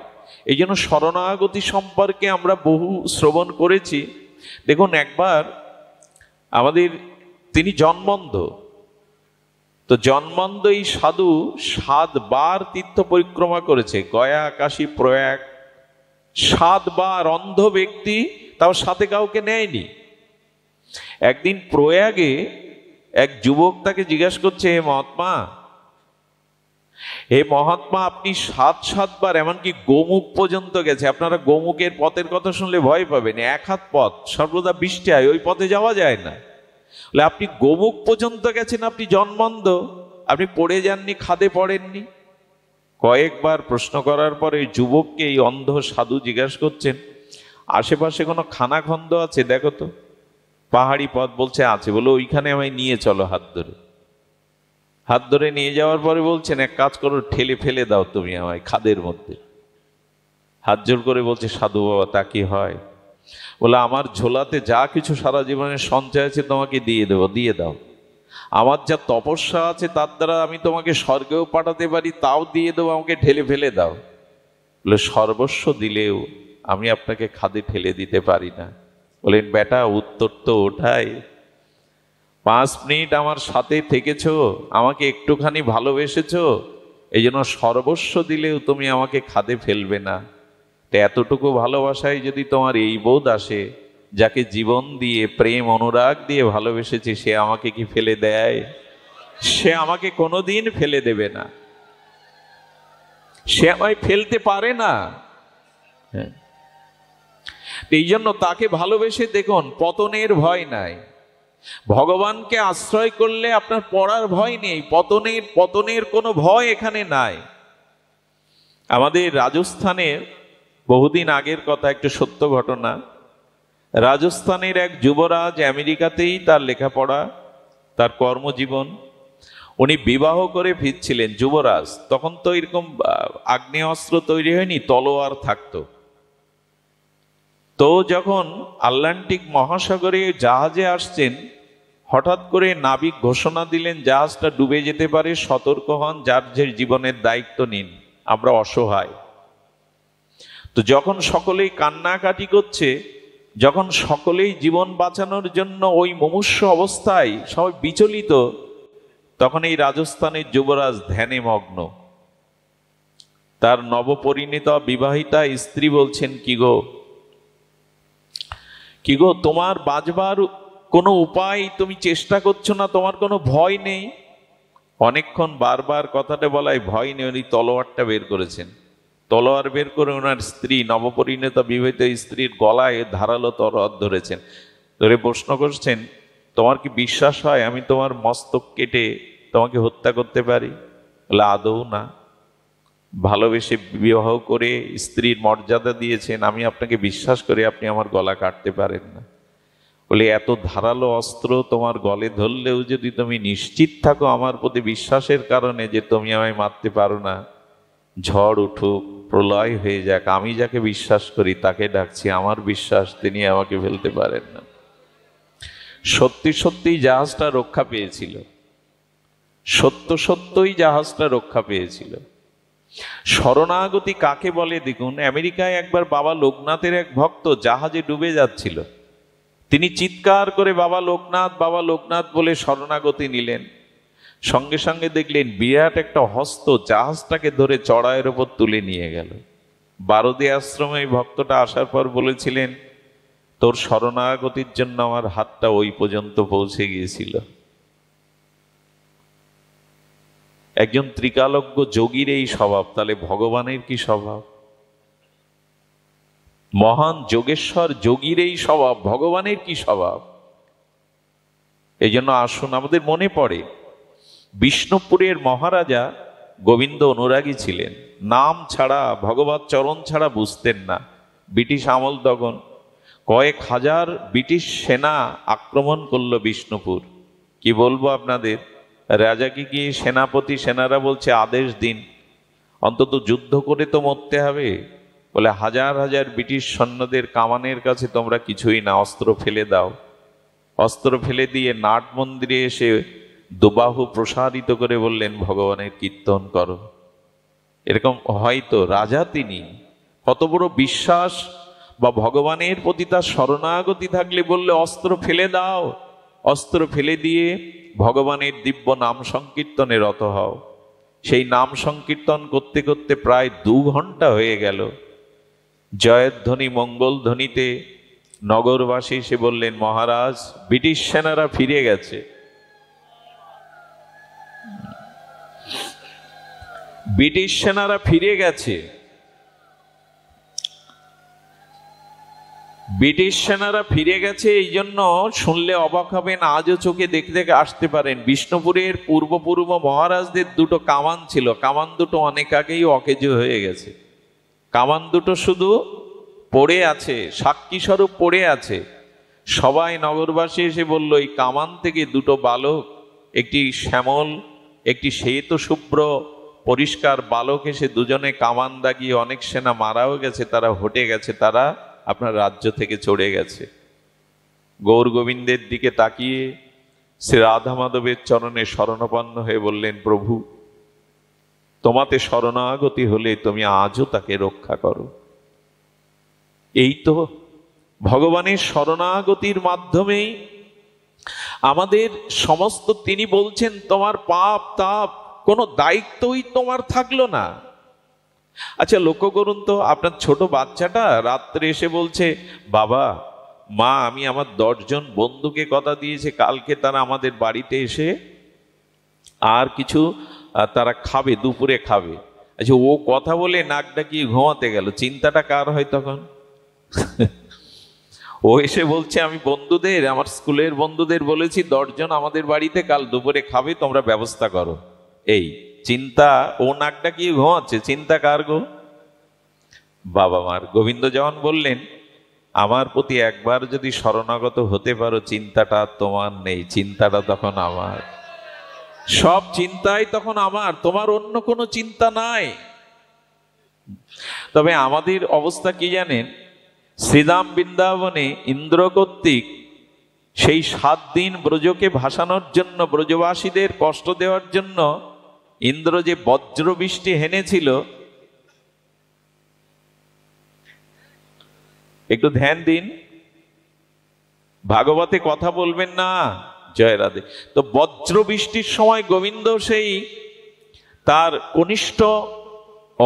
এই জন্য শরণাগতি সম্পর্কে আমরা বহু শ্রবণ করেছি। দেখুন, একবার আমাদের তিনি জন্মন্ধ, তো জন্মন্ধ এই সাধু 7 বার তীর্থ পরিক্রমা করেছে, গয়া, কাশী, প্রয়াগ, 7 বার। অন্ধ ব্যক্তি, তাও সাথে কাউকে নেয়নি। একদিন প্রয়াগে এক যুবক তাকে জিজ্ঞাসা করছে, হে মহাত্মা, আপনি 7 বার, এমনকি গোমুখ পর্যন্ত গেছে। আপনারা গোমুখের পথের কথা শুনলে ভয় পাবেন, 1 হাত পথ, সর্বদা বৃষ্টি হয়, ওই পথে যাওয়া যায় না। বলে আপনি গোমুখ পর্যন্ত গেছেন, আপনি জন্মন্ধ, আপনি পড়ে যাননি, খাদে পড়েননি? কয়েকবার প্রশ্ন করার পরে যুবককে এই অন্ধ সাধু জিজ্ঞাসা করছেন, আশেপাশে কোনো খানাখন্দ আছে দেখো তো, পাহাড়ি পথ। বলছে আছে। বলে ওইখানে আমায় নিয়ে চলো হাত ধরে। হাত ধরে নিয়ে যাওয়ার পরে বলছেন, এক কাজ করো, ঠেলে ফেলে দাও তুমি আমায় খাদের মধ্যে। হাত জোর করে বলছে, সাধু বাবা তা কি হয়? বলে আমার ঝোলাতে যা কিছু সারা জীবনের সঞ্চয় আছে তোমাকে দিয়ে দেবো, দিয়ে দাও। আমার যা তপস্যা আছে তার দ্বারা আমি তোমাকে স্বর্গেও পাঠাতে পারি, তাও দিয়ে দেবো, আমাকে ঠেলে ফেলে দাও। বলে সর্বস্ব দিলেও আমি আপনাকে খাদে ঠেলে দিতে পারি না। বলেন বেটা, উত্তর তো ওঠাই, 5 মিনিট আমার সাথে থেকেছো, আমাকে একটুখানি ভালোবেসেছো, এই জন্য সর্বস্ব দিলেও তুমি আমাকে খাদে ফেলবে না। এতটুকু ভালোবাসায় যদি তোমার এই বোধ আসে, যাকে জীবন দিয়ে প্রেম অনুরাগ দিয়ে ভালোবেসেছি, সে আমাকে কি ফেলে দেয়? সে আমাকে কোনোদিন ফেলে দেবে না, সে আমায় ফেলতে পারে না। এই জন্য তাকে ভালোবেসে দেখুন, পতনের ভয় নাই। ভগবানকে আশ্রয় করলে আপনার পড়ার ভয় নেই, পতনের কোনো ভয় এখানে নাই। আমাদের রাজস্থানের বহুদিন আগের কথা, একটু সত্য ঘটনা। রাজস্থানের এক যুবরাজ, আমেরিকাতেই তার লেখাপড়া, তার কর্মজীবন। উনি বিবাহ করে ফিরছিলেন, যুবরাজ। তখন তো এরকম আগ্নেয়াস্ত্র তৈরি হয়নি, তলোয়ার থাকতো। তো যখন আটলান্টিক মহাসাগরে জাহাজে আসছেন, হঠাৎ করে নাবিক ঘোষণা দিলেন জাহাজটা ডুবে যেতে পারে, সতর্ক হন, যার যে জীবনের দায়িত্ব নিন, আমরা অসহায়। তো যখন সকলেই কান্নাকাটি করছে, যখন সকলেই জীবন বাঁচানোর জন্য ওই মুমূর্ষ অবস্থায় সবাই বিচলিত, তখন এই রাজস্থানের যুবরাজ ধ্যানে মগ্ন। তার নবপরিণীতা বিবাহিতা স্ত্রী বলছেন, কি গো তোমার বাঁচবার কোনো উপায় তুমি চেষ্টা করছো না? তোমার কোনো ভয় নেই? অনেকক্ষণ বারবার কথাটা বলায় ভয় নেই, উনি তলোয়ারটা বের করেছেন। তলোয়ার বের করে ওনার স্ত্রী, নবপরিণীতা বিবাহিত স্ত্রীর গলায় ধারালো তলোয়ার ধরেছেন। ধরে প্রশ্ন করছেন, তোমার কি বিশ্বাস হয় আমি তোমার মস্তক কেটে তোমাকে হত্যা করতে পারি? বলে আদৌ না, ভালোবেসে বিবাহ করে স্ত্রীর মর্যাদা দিয়েছেন, আমি আপনাকে বিশ্বাস করি আপনি আমার গলা কাটতে পারেন না। বলে এত ধারালো অস্ত্র তোমার গলে ধরলেও যদি তুমি নিশ্চিত থাকো আমার প্রতি বিশ্বাসের কারণে যে তুমি আমায় মারতে পারো না, ঝড় উঠুক, প্রলয় হয়ে যাক, আমি যাকে বিশ্বাস করি তাকে ডাকছি, আমার বিশ্বাস তিনি আমাকে ফেলতে পারেন না। সত্যি সত্যিই জাহাজটা রক্ষা পেয়েছিল, সত্যই জাহাজটা রক্ষা পেয়েছিল। শরণাগতি কাকে বলে দেখুন। আমেরিকায় একবার বাবা লোকনাথের এক ভক্ত জাহাজে ডুবে যাচ্ছিল, তিনি চিৎকার করে বাবা লোকনাথ বলে শরণাগতি নিলেন। সঙ্গে সঙ্গে দেখলেন বিরাট একটা হস্ত জাহাজটাকে ধরে চড়াইয়ের ওপর তুলে নিয়ে গেল। বারদী আশ্রমে এই ভক্তটা আসার পর বলেছিলেন, তোর শরণাগতির জন্য আমার হাতটা ওই পর্যন্ত পৌঁছে গিয়েছিল। একজন ত্রিকালজ্ঞ যোগীর এই স্বভাব, তাহলে ভগবানের কি স্বভাব? মহান যোগেশ্বর যোগীর এই স্বভাব, ভগবানের কি স্বভাব? এই জন্য আসুন, আমাদের মনে পড়ে বিষ্ণুপুরের মহারাজা গোবিন্দ অনুরাগী ছিলেন, নাম ছাড়া ভগবত চরণ ছাড়া বুঝতেন না। ব্রিটিশ আমল তখন কয়েক হাজার ব্রিটিশ সেনা আক্রমণ করলো বিষ্ণুপুর। কি বলবো আপনাদের, রাজাকে গিয়ে সেনাপতি, সেনারা বলছে আদেশ দিন, অন্তত যুদ্ধ করে তো মরতে হবে। বলে হাজার হাজার ব্রিটিশ সৈন্যদের কামানের কাছে তোমরা কিছুই না, অস্ত্র ফেলে দাও। অস্ত্র ফেলে দিয়ে নাট মন্দিরে এসে দুবাহু প্রসারিত করে বললেন ভগবানের কীর্তন করো। এরকম হয়তো রাজা তিনি কত বড় বিশ্বাস বা ভগবানের প্রতি তার শরণাগতি থাকলে বললে অস্ত্র ফেলে দাও, অস্ত্র ফেলে দিয়ে ভগবানের দিব্য নাম সংকীর্তনে রত হও। সেই নাম সংকীর্তন করতে করতে প্রায় 2 ঘন্টা হয়ে গেল। জয়ধ্বনি মঙ্গল ধ্বনিতে নগরবাসী এসে বললেন মহারাজ, ব্রিটিশ সেনারা ফিরে গেছে। ব্রিটিশ সেনারা ফিরে গেছে। ব্রিটিশ সেনারা ফিরে গেছে, এই জন্য শুনলে অবাক হবেন, আজও চোখে দেখতে দেখে আসতে পারেন। বিষ্ণুপুরের পূর্ব মহারাজদের 2টো কামান ছিল, কামান দুটো অনেক আগেই অকেজো হয়ে গেছে। কামান দুটো শুধু পড়ে আছে, সাক্ষী স্বরূপ পড়ে আছে। সবাই নগরবাসী এসে বলল এই কামান থেকে 2টো বালক, একটি শ্যামল একটি শ্বেত শুভ্র পরিষ্কার বালক এসে দুজনে কামান দাগিয়ে অনেক সেনা মারাও গেছে, তারা হটে গেছে, তারা আপনার রাজ্য থেকে চড়ে গেছে। গৌর গোবিন্দের দিকে তাকিয়ে শ্রী রাধা মাধবের চরণে শরণাপন্ন হয়ে বললেন প্রভু, তোমাতে শরণাগতি হলে তুমি আজও তাকে রক্ষা করো। এই তো ভগবানের শরণাগতির মাধ্যমেই আমাদের সমস্ত, তিনি বলছেন তোমার পাপ তাপ কোনো দায়িত্বই তোমার থাকলো না। আচ্ছা লক্ষ্য করুন তো, আপনার ছোট বাচ্চাটা রাত্রে এসে বলছে বাবা মা আমি আমার 10 জন বন্ধুকে কথা দিয়েছে কালকে তারা আমাদের বাড়িতে এসে আর কিছু তারা খাবে, দুপুরে খাবে। আচ্ছা ও কথা বলে নাক ডাকিয়ে ঘুমাতে গেল, চিন্তাটা কার হয় তখন? ও এসে বলছে আমি বন্ধুদের, আমার স্কুলের বন্ধুদের বলেছি 10 জন আমাদের বাড়িতে কাল দুপুরে খাবে, তোমরা ব্যবস্থা করো। এই চিন্তা, ও নাক ডাকিয়ে ঘুমাচ্ছে, চিন্তা কার গো? বাবা মার। গোবিন্দ যখন বললেন আমার প্রতি একবার যদি শরণাগত হতে পারো, চিন্তাটা তোমার নেই, চিন্তাটা তখন আমার, সব চিন্তাই তখন আমার, তোমার অন্য কোনো চিন্তা নাই। তবে আমাদের অবস্থা কি জানেন, শ্রীধাম বৃন্দাবনে ইন্দ্র কর্তৃক সেই 7 দিন ব্রজকে ভাসানোর জন্য, ব্রজবাসীদের কষ্ট দেওয়ার জন্য ইন্দ্র যে বজ্র বৃষ্টি হেনেছিল, একটু ধ্যান দিন, ভাগবতে কথা বলবেন না, জয় রাধে। তো বজ্র বৃষ্টির সময় গোবিন্দ সেই তার কনিষ্ঠ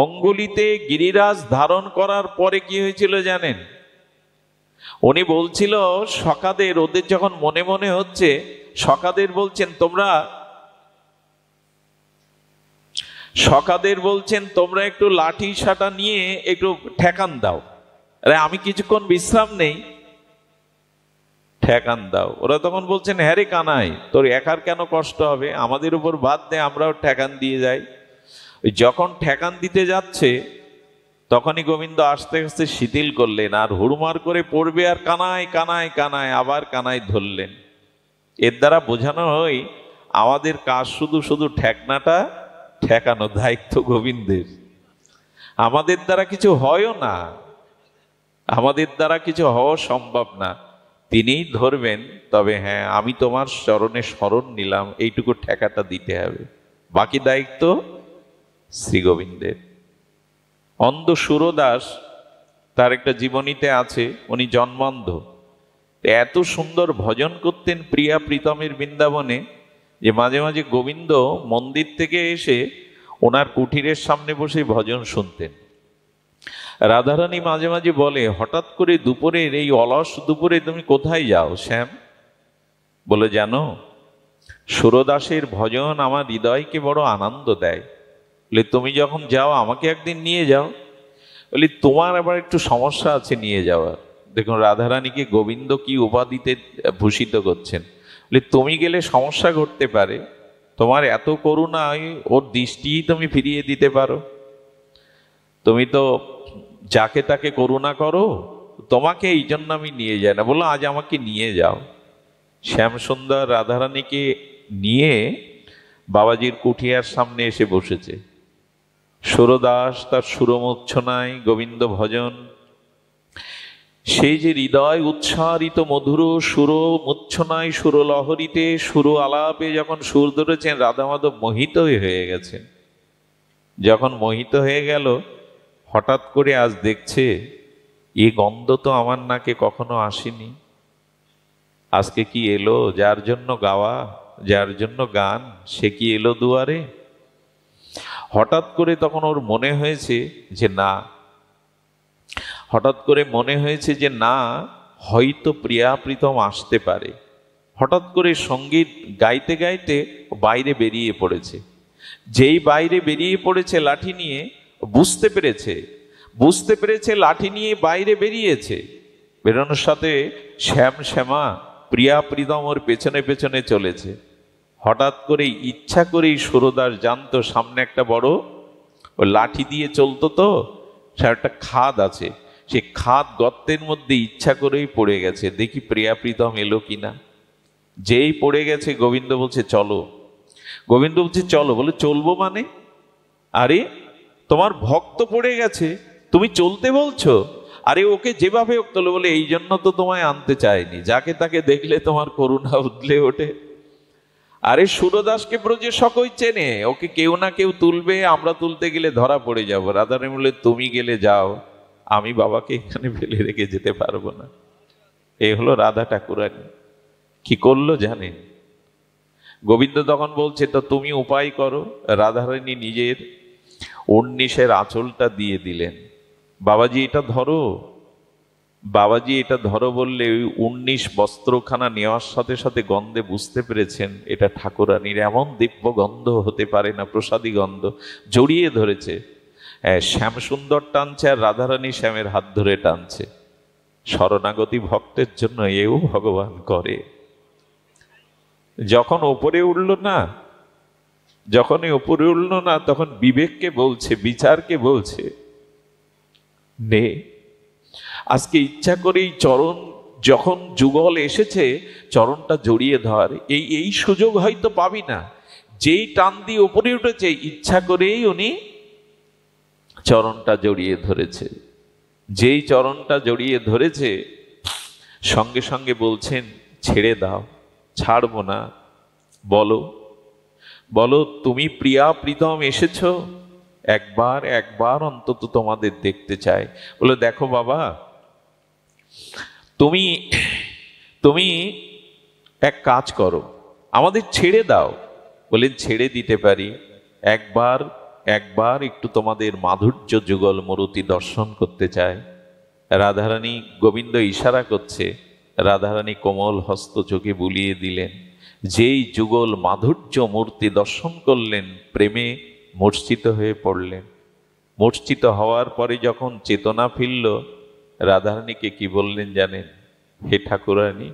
অঙ্গুলিতে গিরিরাজ ধারণ করার পরে কি হয়েছিল জানেন? উনি বলছিল সখাদের, ওদের যখন মনে মনে হচ্ছে, সখাদের বলছেন তোমরা একটু লাঠি সাটা নিয়ে একটু ঠেকান দাও। আরে আমি কিছুক্ষণ বিশ্রাম নেই, ঠেকান দাও। ওরা তখন বলছেন হ্যাঁ রে কানাই, তোর একার কেন কষ্ট হবে, আমাদের উপর বাদ দে, আমরাও ঠেকান দিয়ে যাই। যখন ঠেকান দিতে যাচ্ছে তখনই গোবিন্দ আস্তে আস্তে শিথিল করলেন, আর হুড়মার করে পড়বে, আর কানায় কানায় কানায় আবার কানায় ধরলেন। এর দ্বারা বোঝানো হয় আমাদের কাজ শুধু শুধু ঠেকনাটা ঠেকানো, দায়িত্ব গোবিন্দের। আমাদের দ্বারা কিছু হয়ও না, আমাদের দ্বারা কিছু হওয়া সম্ভব না, তিনিই ধরবেন। তবে হ্যাঁ আমি তোমার চরণে শরণ নিলাম, এইটুকু ঠেকাটা দিতে হবে, বাকি দায়িত্ব শ্রী গোবিন্দের। অন্ধ সুরদাস তার একটা জীবনীতে আছে, উনি জন্মান্ধ, এত সুন্দর ভজন করতেন প্রিয়া প্রীতমের বৃন্দাবনে যে মাঝে মাঝে গোবিন্দ মন্দির থেকে এসে ওনার কুঠিরের সামনে বসে ভজন শুনতেন। রাধারানী মাঝে মাঝে বলে হঠাৎ করে দুপুরের এই অলস দুপুরে তুমি কোথায় যাও শ্যাম? বলে জানো সুরদাসের ভজন আমার হৃদয়কে বড় আনন্দ দেয়। বলে তুমি যখন যাও আমাকে একদিন নিয়ে যাও। বলি তোমার আবার একটু সমস্যা আছে নিয়ে যাওয়ার। দেখুন রাধারানীকে গোবিন্দ কি উপাধিতে ভূষিত করছেন। বলে তুমি গেলে সমস্যা ঘটতে পারে, তোমার এত করুণায় ওর দৃষ্টিই তুমি ফিরিয়ে দিতে পারো। তুমি তো যাকে তাকে করুণা করো, তোমাকে এই জন্য আমি নিয়ে যাই না। বললো আজ আমাকে নিয়ে যাও। শ্যামসুন্দর রাধারানীকে নিয়ে বাবাজির কুঠিয়ার সামনে এসে বসেছে। সুরদাস তার সুরমূর্ছনায় গোবিন্দ ভজন, সেই যে হৃদয় উচ্ছ্বারিত মধুর সুর মূর্ছনায় সুরলহরীতে সুর আলাপে যখন সুর ধরেছেন, রাধা মাধব মোহিত হয়ে গেছেন। যখন মোহিত হয়ে গেল, হঠাৎ করে আজ দেখছে এই গন্ধ তো আমার নাকে কখনো আসেনি। আজকে কি এলো? যার জন্য গাওয়া, যার জন্য গান, সে কি এলো দুয়ারে? হঠাৎ করে তখন ওর মনে হয়েছে যে না, হঠাৎ করে মনে হয়েছে যে না, হয়তো প্রিয়া প্রীতম আসতে পারে। হঠাৎ করে সঙ্গীত গাইতে গাইতে বাইরে বেরিয়ে পড়েছে। যেই বাইরে বেরিয়ে পড়েছে লাঠি নিয়ে, বুঝতে পেরেছে লাঠি নিয়ে বাইরে বেরিয়েছে। বেরোনোর সাথে শ্যামা প্রিয়া প্রীতম ওর পেছনে পেছনে চলেছে। হঠাৎ করে ইচ্ছা করেই সুরদাস জানতো সামনে একটা বড় ও লাঠি দিয়ে চলতো, তো সে একটা খাদ আছে, সে খাদ গর্তের মধ্যে ইচ্ছা করেই পড়ে গেছে। দেখি প্রিয়া প্রীতম এলো কিনা। যেই পড়ে গেছে গোবিন্দ বলছে চলো। গোবিন্দ বলছে চলো। বলে চলবো মানে? আরে তোমার ভক্ত পড়ে গেছে, তুমি চলতে বলছো? আরে ওকে যেভাবে হোক তোলো। বলে এই জন্য তো তোমায় আনতে চাইনি, যাকে তাকে দেখলে তোমার করুণা উদলে ওঠে। আরে সুরদাসকে ব্রজে সকই চেনে, ওকে কেউ না কেউ তুলবে, আমরা তুলতে গেলে ধরা পড়ে যাবো। রাধারানী বলে তুমি গেলে যাও, আমি বাবাকে এখানে ফেলে রেখে যেতে পারবো না। এই হলো রাধা ঠাকুরানী। কি করলো জানেন? গোবিন্দ তখন বলছে তো তুমি উপায় করো। রাধারানী নিজের 19 আঁচলটা দিয়ে দিলেন। বাবাজি এটা ধরো, বাবাজি এটা ধরো বললে ওই 19 বস্ত্রখানা নেওয়ার সাথে সাথে গন্ধে বুঝতে পেরেছেন এটা ঠাকুরানীর। এমন দিব্য গন্ধ হতে পারে না, প্রসাদী গন্ধ। জড়িয়ে ধরেছে, শ্যাম সুন্দর টানছে আর রাধারানী শ্যামের হাত ধরে টানছে। শরণাগতি ভক্তের জন্য এও ভগবান করে। যখন ওপরে উঠলো না, তখন বিবেককে বলছে, বিচারকে বলছে নে আজকে ইচ্ছা করেই চরণ, যখন যুগল এসেছে চরণটা জড়িয়ে ধর। এই সুযোগ হয়তো পাবি না। যেই টান দিয়ে উপরে উঠেছে ইচ্ছা করেই উনি চরণটা জড়িয়ে ধরেছে। যেই চরণটা জড়িয়ে ধরেছে সঙ্গে সঙ্গে বলছেন ছেড়ে দাও। ছাড়বো না। বলো তুমি প্রিয়া প্রীতম এসেছো, একবার অন্তত তোমাদের দেখতে চাই। বলে দেখো বাবা, তুমি এক কাজ করো, আমাদের ছেড়ে দাও। বলেন ছেড়ে দিতে পারি, একবার একটু তোমাদের মাধুর্য যুগল মূর্তি দর্শন করতে চায়। রাধারানী, গোবিন্দ ইশারা করছে, রাধারানী কোমল হস্ত চোখে বুলিয়ে দিলেন। যেই যুগল মাধুর্য মূর্তি দর্শন করলেন, প্রেমে মূর্ছিত হয়ে পড়লেন। মূর্ছিত হওয়ার পরে যখন চেতনা ফিরল, রাধারানীকে কি বললেন জানেন? হে ঠাকুরানী,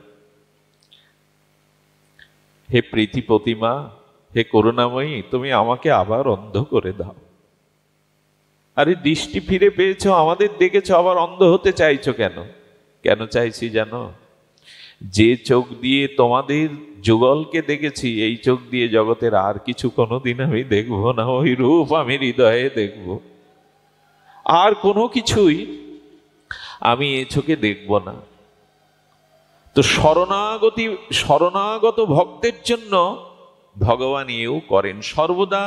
হে প্রীতি প্রতিমা, হে করুণাময়ী, তুমি আমাকে আবার অন্ধ করে দাও। আরে দৃষ্টি ফিরে পেয়েছো, আমাদের দেখেছো, আবার অন্ধ হতে চাইছো কেন? কেন চাইছি জানো? যে চোখ দিয়ে তোমাদের যুগলকে দেখেছি, এই চোখ দিয়ে জগতের আর কিছু কোনোদিন আমি দেখবো না। ওই রূপ আমি হৃদয়ে দেখব, আর কোনো কিছুই আমি এ চোখে দেখব না। তো শরণাগত ভক্তের জন্য ভগবান এও করেন, সর্বদা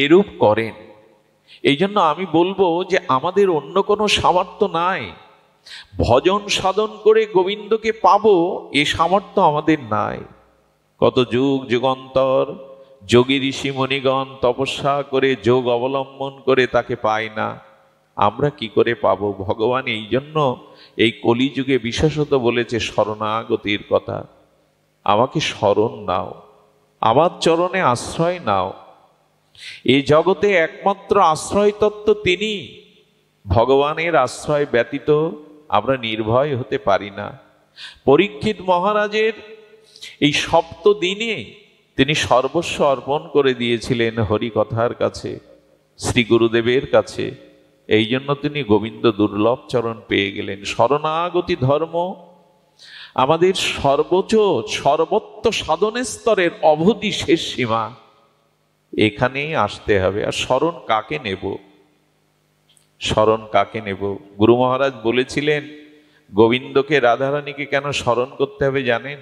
এরূপ করেন। এই জন্য আমি বলবো যে আমাদের অন্য কোনো সামর্থ্য নাই। ভজন সাধন করে গোবিন্দকে পাবো এ সামর্থ্য আমাদের নাই। কত যুগ যুগান্তর যোগী ঋষি মণিগণ তপস্যা করে যোগ অবলম্বন করে তাকে পায় না। আমরা কি করে পাবো? ভগবান এই জন্য এই কলিযুগে বিশেষত বলেছে শরণাগতির কথা। আমাকে স্মরণ নাও, আমার চরণে আশ্রয় নাও। এই জগতে একমাত্র আশ্রয় তত্ত্ব তিনি। ভগবানের আশ্রয় ব্যতীত আমরা নির্ভয় হতে পারি না। পরীক্ষিত মহারাজের এই সপ্ত দিনে তিনি সর্বস্ব অর্পণ করে দিয়েছিলেন হরিকথার কাছে, শ্রী গুরুদেবের কাছে। এই জন্য তিনি গোবিন্দ দুর্লভ চরণ পেয়ে গেলেন। শরণাগতি ধর্ম আমাদের সর্বোচ্চ সর্বত্র সাধনের স্তরের অবধি শেষ সীমা। এখানেই আসতে হবে। আর শরণ কাকে নেব? শরণ কাকে নেব? গুরু মহারাজ বলেছিলেন গোবিন্দকে, রাধারানীকে কেন স্মরণ করতে হবে জানেন?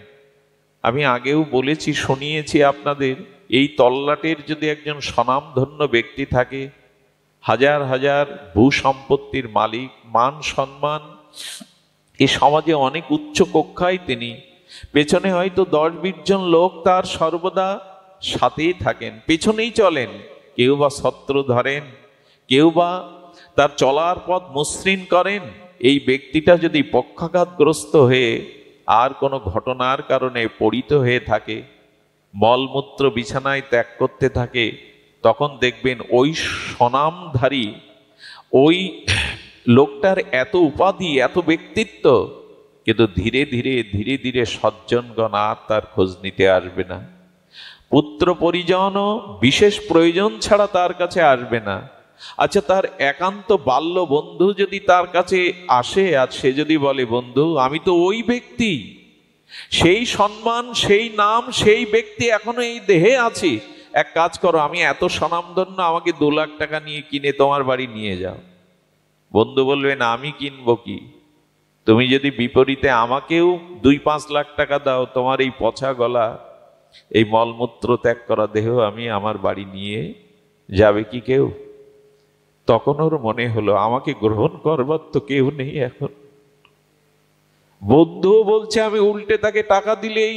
আমি আগেও বলেছি, শুনিয়েছি আপনাদের। এই তল্লাটের যদি একজন স্বনামধন্য ব্যক্তি থাকে, হাজার হাজার ভূ সম্পত্তির মালিক, মান সম্মান, এ সমাজে অনেক উচ্চ কক্ষায় তিনি, পেছনে হয়তো 10-20 জন লোক তার সর্বদা সাথেই থাকেন, পেছনেই চলেন। কেউ বা ছত্র ধরেন, কেউ বা তার চলার পথ মসৃণ করেন। এই ব্যক্তিটা যদি পক্ষাঘাতগ্রস্ত হয়ে আর কোনো ঘটনার কারণে পড়িত হয়ে থাকে, মলমূত্র বিছানায় ত্যাগ করতে থাকে, তখন দেখবেন ওই স্বনামধারী ওই লোকটার এত উপাধি, এত ব্যক্তিত্ব, কিন্তু ধীরে ধীরে ধীরে ধীরে সজ্জনগণ আর তার খোঁজ নিতে আসবে না। পুত্র পরিজনও বিশেষ প্রয়োজন ছাড়া তার কাছে আসবে না। আচ্ছা, তার একান্ত বাল্য বন্ধু যদি তার কাছে আসে, আর সে যদি বলে, বন্ধু আমি তো ওই ব্যক্তি, সেই সম্মান, সেই নাম, সেই ব্যক্তি এখনো এই দেহে আছি, এক কাজ করো, আমি এত স্বনামধন্য, আমাকে 2 লাখ টাকা নিয়ে কিনে তোমার বাড়ি নিয়ে যাও। বন্ধু বলবে, না আমি কিনবো কি, তুমি যদি বিপরীতে আমাকেও 2-5 লাখ টাকা দাও, তোমার এই পচা গলা, এই মলমূত্র ত্যাগ করা দেহ আমি আমার বাড়ি নিয়ে যাবে কি কেউ? তখন ওর মনে হলো আমাকে গ্রহণ করবার তো কেউ নেই এখন। বন্ধু বলছে আমি উল্টে তাকে টাকা দিলেই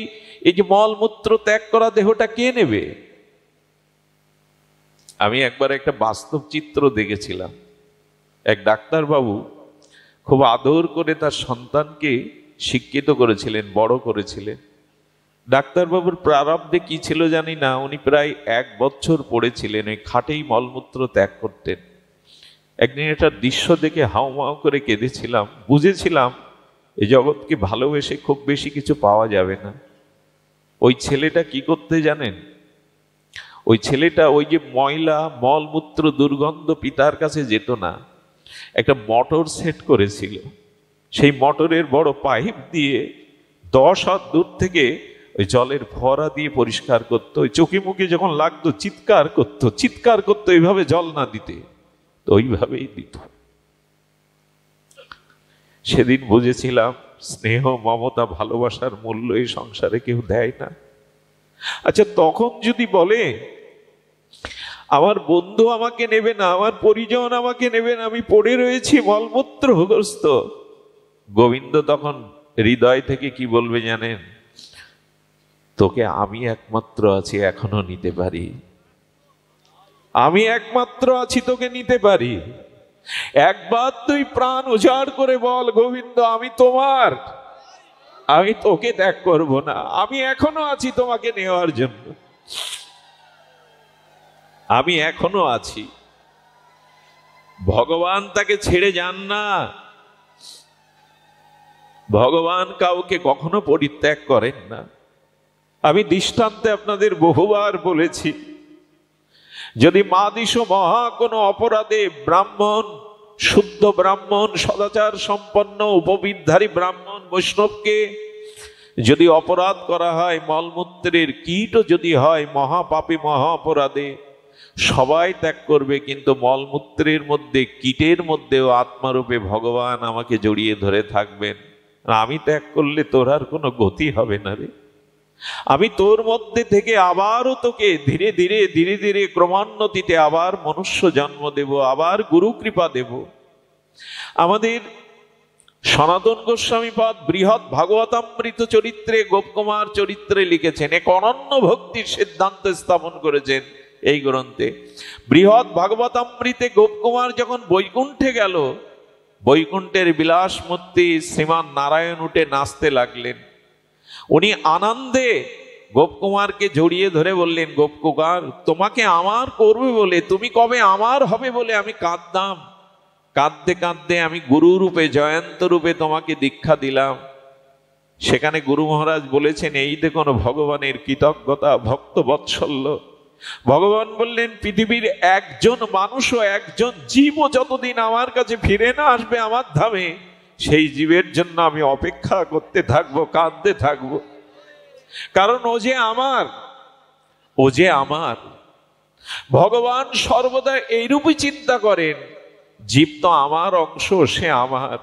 এই যে মলমূত্র ত্যাগ করা দেহটা কে নেবে? আমি একবার একটা বাস্তব চিত্র দেখেছিলাম। এক ডাক্তারবাবু খুব আদর করে তার সন্তানকে শিক্ষিত করেছিলেন, বড় করেছিলেন। ডাক্তারবাবুর প্রারব্ধে কি ছিল জানি না, উনি প্রায় 1 বছর পড়েছিলেন, ওই খাটেই মলমূত্র ত্যাগ করতেন। একদিন একটা দৃশ্য দেখে হাউমাউ করে কেঁদেছিলাম। বুঝেছিলাম এই জগৎকে ভালোবেসে খুব বেশি কিছু পাওয়া যাবে না। ওই ছেলেটা কি করতে জানেন? ওই ছেলেটা ওই যে ময়লা মলমূত্র দুর্গন্ধ পিতার কাছে যেত না, একটা মোটর সেট করেছিল। সেই মোটরের বড় পাইপ দিয়ে 10 হাত দূর থেকে ওই জলের ফোয়ারা দিয়ে পরিষ্কার করতো। ওই চোখে মুখে যখন লাগতো চিৎকার করতো এইভাবে জল না দিতে, তো ওইভাবেই দিত। সেদিন বুঝেছিলাম স্নেহ, মমতা, ভালোবাসার মূল্য এই সংসারে কেউ দেয় না। আচ্ছা, তখন যদি বলে আমার বন্ধু আমাকে নেবে না, আমার পরিজন আমাকে নেবে না, আমি পড়ে রয়েছি মলমূত্রগ্রস্ত, গোবিন্দ তখন হৃদয় থেকে কি বলবে জানেন? তোকে আমি একমাত্র আছি, এখনো নিতে পারি। আমি একমাত্র আছি, তোকে নিতে পারি। একবার তুই প্রাণ উজাড় করে বল, গোবিন্দ আমি তোমার, আমি তোকে ত্যাগ করব না, আমি এখনো আছি তোমাকে নেওয়ার জন্য, আমি এখনো আছি। ভগবান তাকে ছেড়ে যান না। ভগবান কাউকে কখনো পরিত্যাগ করেন না। আমি দৃষ্টান্তে আপনাদের বহুবার বলেছি, যদি মাদিশ মহা কোনো অপরাধে ব্রাহ্মণ, শুদ্ধ ব্রাহ্মণ, সদাচার সম্পন্ন উপবিধারী ব্রাহ্মণ বৈষ্ণবকে যদি অপরাধ করা হয়, মলমূত্রের কীটও যদি হয়, মহাপাপী মহা অপরাধে, সবাই ত্যাগ করবে, কিন্তু মলমূত্রের মধ্যে কীটের মধ্যেও আত্মারূপে ভগবান আমাকে জড়িয়ে ধরে থাকবেন। আমি ত্যাগ করলে তোর আর কোনো গতি হবে না রে। আমি তোর মধ্যে থেকে আবারও তোকে ধীরে ধীরে ধীরে ধীরে ক্রমান্বতিতে আবার মনুষ্য জন্ম দেব, আবার গুরু কৃপা দেব। আমাদের সনাতন গোস্বামী পাদ বৃহৎ ভাগবতামৃত চরিত্রে, গোপকুমার চরিত্রে লিখেছেন, এক অনন্য ভক্তির সিদ্ধান্ত স্থাপন করেছেন এই গ্রন্থে। বৃহৎ ভাগবতামৃতে গোপকুমার যখন বৈকুণ্ঠে গেল, বৈকুণ্ঠের বিলাসমূর্তি শ্রীমান নারায়ণ উঠে নাচতে লাগলেন। উনি আনন্দে গোপকুমারকে জড়িয়ে ধরে বললেন, গোপকুমার, তোমাকে আমার করবে বলে, তুমি কবে আমার হবে বলে আমি কাঁদতাম। কাঁদতে কাঁদতে আমি গুরু রূপে, জয়ন্ত রূপে তোমাকে দীক্ষা দিলাম। সেখানে গুরু মহারাজ বলেছেন, এই দেখুন ভগবানের কৃতজ্ঞতা, ভক্ত বৎসল্য। ভগবান বললেন, পৃথিবীর একজন মানুষও, একজন জীবও যতদিন আমার কাছে ফিরে না আসবে আমার ধামে, সেই জীবের জন্য আমি অপেক্ষা করতে থাকবো, কাঁদতে থাকবো। কারণ ও যে আমার, ও যে আমার। ভগবান সর্বদা এইরূপই চিন্তা করেন, জীব তো আমার অংশ, সে আমার।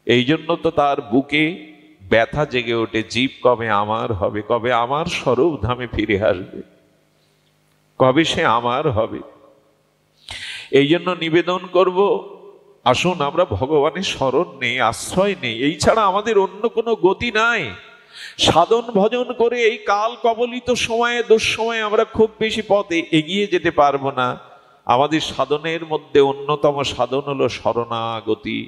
এই জন্য তো তার বুকে ব্যথা জেগে ওঠে, জীব কবে আমার হবে, কবে আমার স্বরূপ ধামে ফিরে আসবে, কবে সে আমার হবে। এই জন্য নিবেদন করব, আসুন আমরা ভগবানের শরণ নেই, আশ্রয় নেই। এই ছাড়া আমাদের অন্য কোনো গতি নাই। সাধন ভজন করে এই কাল কবলিত সময়ে, দুঃসময়ে আমরা খুব বেশি পথে এগিয়ে যেতে পারবো না। আমাদের সাধনের মধ্যে অন্যতম সাধন হলো শরণাগতি,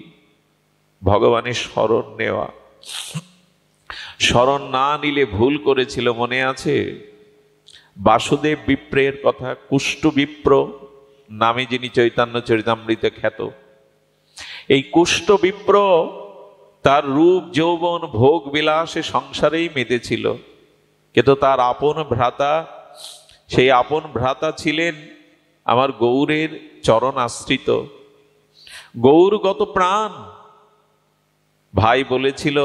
ভগবানের শরণ নেওয়া। শরণ না নিলে ভুল করেছিল, মনে আছে? বাসুদেব বিপ্রের কথা, কুষ্ঠ বিপ্র নামে যিনি চৈতন্য চরিতামৃতে খ্যাত। এই কুষ্ঠ বিপ্র তার রূপ যৌবন ভোগ বিলাসে সংসারেই মেতেছিল, কিন্তু তার আপন ভ্রাতা, সেই আপন ভ্রাতা ছিলেন আমার গৌরের চরণ আশ্রিত, গৌরগত প্রাণ। ভাই বলেছিল,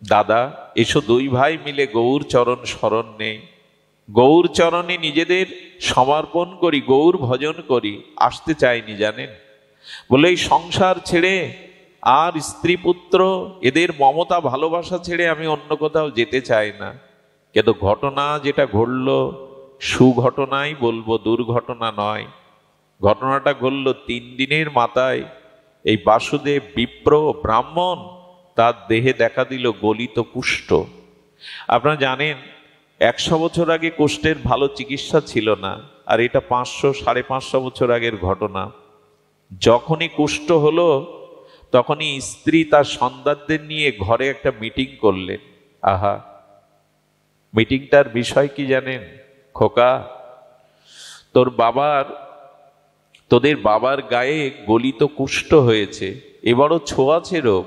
দাদা এসো দুই ভাই মিলে গৌর চরণ শরণ নেই, গৌর চরণে নিজেদের সমর্পণ করি, গৌর ভজন করি। আসতে চাইনি জানেন, বলে এই সংসার ছেড়ে আর স্ত্রী পুত্র এদের মমতা ভালোবাসা ছেড়ে আমি অন্য কোথাও যেতে চাই না। কিন্তু ঘটনা যেটা ঘটল, সুঘটনাই বলবো, দুর্ঘটনা নয়। ঘটনাটা ঘটল 3 দিনের মাথায় এই বাসুদেব বিপ্র ব্রাহ্মণ, তার দেহে দেখা দিল গলিত কুষ্ঠ। আপনারা জানেন 100 বছর আগে কুষ্ঠের ভালো চিকিৎসা ছিল না, আর এটা 500-550 বছর আগের ঘটনা। যখনই কুষ্ঠ হলো, তখনই স্ত্রী তার সন্তানদের নিয়ে ঘরে একটা মিটিং করলেন। আহা, মিটিংটার বিষয় কি জানেন? খোকা, তোদের বাবার গায়ে গলিত কুষ্ঠ হয়েছে, এবারও ছোঁয়াচে রোগ,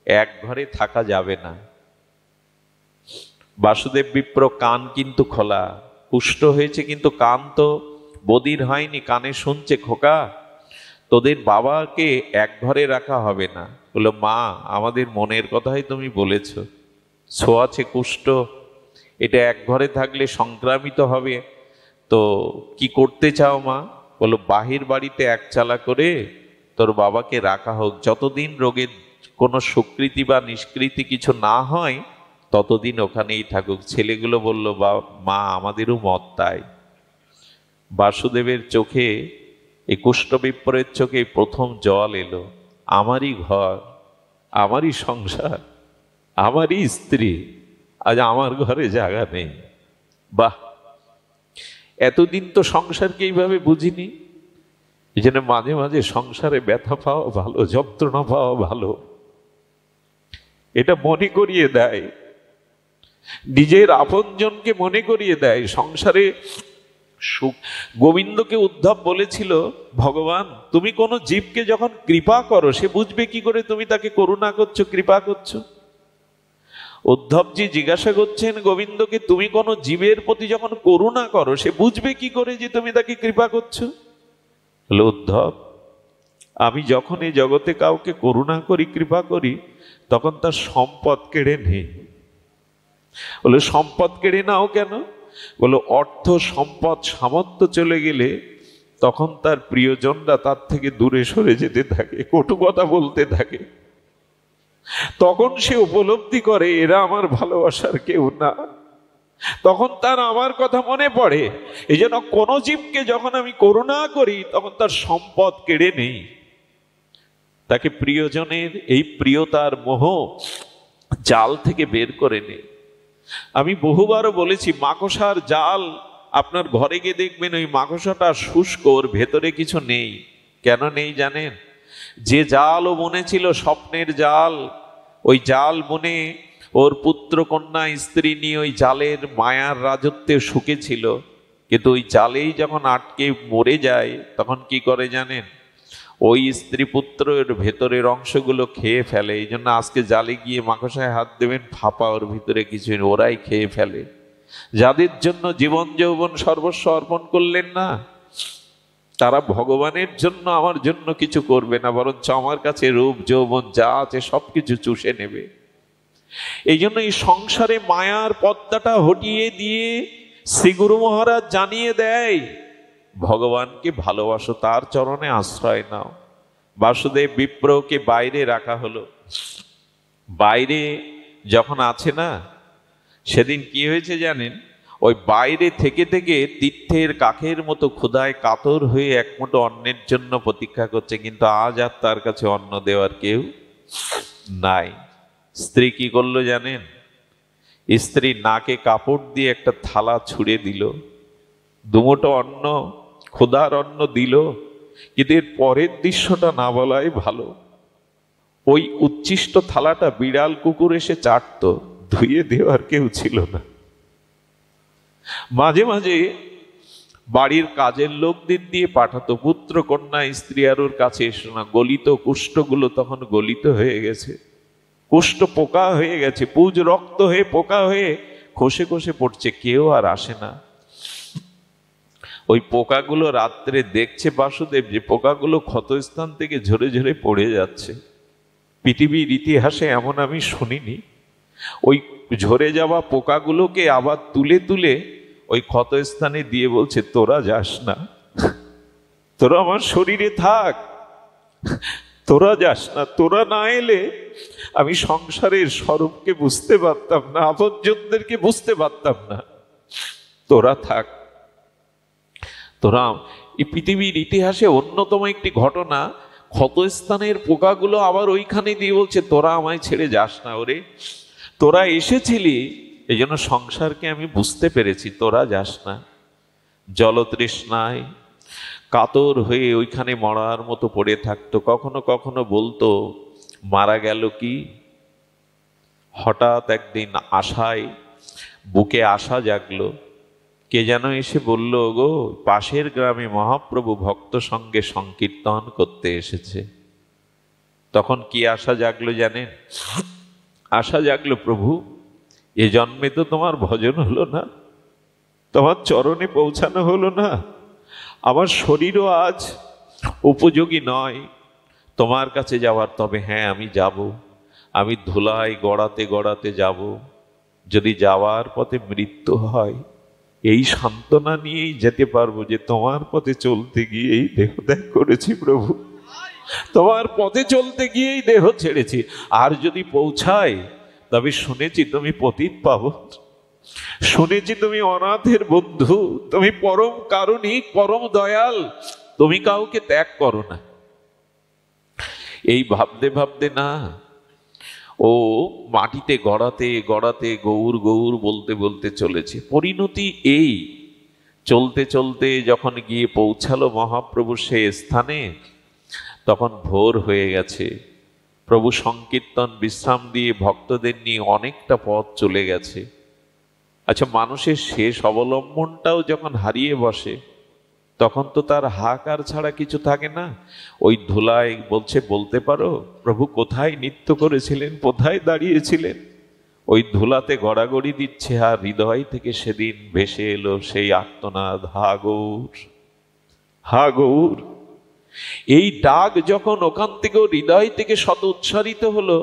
এক ঘরে থাকা যাবে না। বাসুদেব বিপ্র কান কিন্তু খোলা, কুষ্ঠ হয়েছে কিন্তু কান তো বধির হয়নি, কানে শুনছে। খোকা, তোদের বাবাকে এক ঘরে রাখা হবে না। বললো, মা আমাদের মনের কথাই তুমি বলেছ, ছোঁয়াচে কুষ্ঠ, এটা এক ঘরে থাকলে সংক্রামিত হবে, তো কি করতে চাও মা? বললো, বাহির বাড়িতে একচালা করে তোর বাবাকে রাখা হোক, যতদিন রোগের কোনো স্বীকৃতি বা নিষ্কৃতি কিছু না হয় ততদিন ওখানেই থাকুক। ছেলেগুলো বলল, মা আমাদেরও মত তাই। বাসুদেবের চোখে, এই কুষ্ঠ বিপ্রের চোখে প্রথম জল এলো। আমারই ঘর, আমারই সংসার, আমারই স্ত্রী, আজ আমার ঘরে জায়গা নেই। বাহ, এতদিন তো সংসারকে এইভাবে বুঝিনি। এই জন্য মাঝে মাঝে সংসারে ব্যথা পাওয়া ভালো, যন্ত্রণা পাওয়া ভালো, এটা মনে করিয়ে দেয়, নিজের আপনজনকে মনে করিয়ে দেয় সংসারে সুখ। গোবিন্দকে উদ্ধব বলেছিল, ভগবান তুমি কোনো জীবকে যখন কৃপা করো, সে বুঝবে কি করে তুমি তাকে করুণা করছো, কৃপা করছো? উদ্ধবজি জিজ্ঞাসা করছেন গোবিন্দকে, তুমি কোনো জীবের প্রতি যখন করুণা করো, সে বুঝবে কি করে যে তুমি তাকে কৃপা করছো? বলে, উদ্ধব আমি যখন এই জগতে কাউকে করুণা করি, কৃপা করি, তখন তার সম্পদ কেড়ে নেই। বলে, সম্পদ কেড়ে নাও কেন? বলো, অর্থ সম্পদ সামর্থ্য চলে গেলে তখন তার প্রিয়জনরা তার থেকে দূরে সরে যেতে থাকে, কটু কথা বলতে থাকে। তখন সে উপলব্ধি করে এরা আমার ভালোবাসার কেউ না, তখন তার আমার কথা মনে পড়ে। এই জন্য কোনো জীবকে যখন আমি করুণা করি, তখন তার সম্পদ কেড়ে নেই, তাকে প্রিয়জনের এই প্রিয়তার মোহ জাল থেকে বের করে নেই। আমি বহুবারও বলেছি, মাকড়সার জাল আপনার ঘরে গিয়ে দেখবেন ওই মাকড়সাটা শুষ্ক, ওর ভেতরে কিছু নেই। কেন নেই জানেন? যে জাল ও বুনেছিল স্বপ্নের জাল, ওই জাল বুনে ওর পুত্র কন্যা স্ত্রী নিয়ে ওই জালের মায়ার রাজত্বে সুখে ছিল, কিন্তু ওই জালেই যখন আটকে মরে যায় তখন কি করে জানেন? ওই স্ত্রী পুত্রের ভেতরের অংশগুলো খেয়ে ফেলে। এই জন্য আজকে জালে গিয়ে মাকড়সায় হাত দেবেন, ফাঁপা ওর ভিতরে কিছু নেই, ওরাই খেয়ে ফেলে। যাদের জন্য জীবন যৌবন সর্বস্ব অর্পণ করলেন না, তারা ভগবানের জন্য আমার জন্য কিছু করবে না, বরঞ্চ আমার কাছে রূপ যৌবন যা আছে সবকিছু চুষে নেবে। এই জন্য এই সংসারে মায়ার পদ্মাটা হটিয়ে দিয়ে শ্রীগুরু মহারাজ জানিয়ে দেয়, ভগবানকে ভালোবাসো, তার চরণে আশ্রয় নাও। বাসুদেব বিপ্রকে বাইরে রাখা হলো। বাইরে যখন আছে না, সেদিন কি হয়েছে জানেন? ওই বাইরে থেকে থেকে তীর্থের কাকের মতো ক্ষুধায় কাতর হয়ে এক মুঠো অন্নের জন্য প্রতীক্ষা করছে, কিন্তু আজ আর তার কাছে অন্ন দেওয়ার কেউ নাই। স্ত্রী কি করলো জানেন? স্ত্রী নাকে কাপড় দিয়ে একটা থালা ছুঁড়ে দিল, দুমুঠো অন্ন, ক্ষুধার অন্ন দিল। কিন্তু এর পরের দৃশ্যটা না বলাই ভালো। ওই উচ্ছিষ্ট থালাটা বিড়াল কুকুর এসে চাটত, ধুয়ে দেওয়ার কেউ ছিল না। মাঝে মাঝে বাড়ির কাজের লোকদের দিয়ে পাঠাতো, পুত্র কন্যা স্ত্রী আর ওর কাছে এসো না। গলিত কুষ্ঠগুলো তখন গলিত হয়ে গেছে, কুষ্ঠ পোকা হয়ে গেছে, পুজ রক্ত হয়ে পোকা হয়ে খসে খসে পড়ছে, কেউ আর আসে না। ওই পোকাগুলো রাত্রে দেখছে বাসুদেব যে পোকাগুলো ক্ষতস্থান থেকে ঝরে ঝরে পড়ে যাচ্ছে। পৃথিবীর ইতিহাসে এমন আমি শুনিনি। ওই ঝরে যাওয়া পোকাগুলোকে আবার তুলে তুলে ওই ক্ষতস্থানে দিয়ে বলছে, তোরা যাস না, তোরা আমার শরীরে থাক, তোরা যাস না, তোরা না এলে আমি সংসারের স্বরূপকে বুঝতে পারতাম না, আপনজনদেরকে বুঝতে পারতাম না, তোরা থাক। তোরা, এই পৃথিবীর ইতিহাসে অন্যতম একটি ঘটনা, ক্ষতস্থানের পোকাগুলো আবার ওইখানে দিয়ে বলছে, তোরা আমায় ছেড়ে যাস না। ওরে, তোরা এসেছিলি এই জন্য সংসারকে আমি বুঝতে পেরেছি, তোরা যাস না। জলতৃষ্ণায় কাতর হয়ে ওইখানে মরার মতো পড়ে থাকতো। কখনো কখনো বলতো মারা গেল কি। হঠাৎ একদিন আশায় বুকে আশা জাগলো, কে যেন এসে বলল, গো পাশের গ্রামে মহাপ্রভু ভক্ত সঙ্গে সংকীর্তন করতে এসেছে। তখন কি আশা জাগলো জানেন? আশা জাগলো, প্রভু এ জন্মে তো তোমার ভজন হলো না, তোমার চরণে পৌঁছানো হলো না, আমার শরীরও আজ উপযোগী নয় তোমার কাছে যাওয়ার। তবে হ্যাঁ, আমি যাব, আমি ধুলায় গড়াতে গড়াতে যাব। যদি যাওয়ার পথে মৃত্যু হয়, এই সান্ত্বনা নিয়েই যেতে পারবো যে তোমার পথে চলতে গিয়েই দেহ ত্যাগ করেছি প্রভু, তোমার পথে চলতে গিয়েই দেহ ছেড়েছি। আর যদি পৌঁছায়, তবে শুনেছি তুমি পতিত পাবন, শুনেছি তুমি অনাথের বন্ধু, তুমি পরম কারুণিক, পরম দয়াল, তুমি কাউকে ত্যাগ করো না। এই ভাবতে ভাবতে না, ও মাটিতে গড়াতে গড়াতে গৌর গৌর বলতে বলতে চলেছে। পরিণতি এই, চলতে চলতে যখন গিয়ে পৌঁছালো মহাপ্রভু সে স্থানে, তখন ভোর হয়ে গেছে। প্রভু সংকীর্তন বিশ্রাম দিয়ে ভক্তদের নিয়ে অনেকটা পথ চলে গেছে। আচ্ছা, মানুষের শেষ অবলম্বনটাও যখন হারিয়ে বসে, তখন তো তার হাহাকার ছাড়া কিছু থাকে না। ওই ধুলায় বলছে, বলতে পারো প্রভু কোথায় নৃত্য করেছিলেন, কোথায় দাঁড়িয়েছিলেন? ওই ধুলাতে গড়াগড়ি দিচ্ছে, আর হৃদয় থেকে সেদিন ভেসে এলো সেই আর্তনাদ, হা গৌর, হা গৌর। এই ডাক যখন ওখান থেকে হৃদয় থেকে শত উচ্চারিত হলো,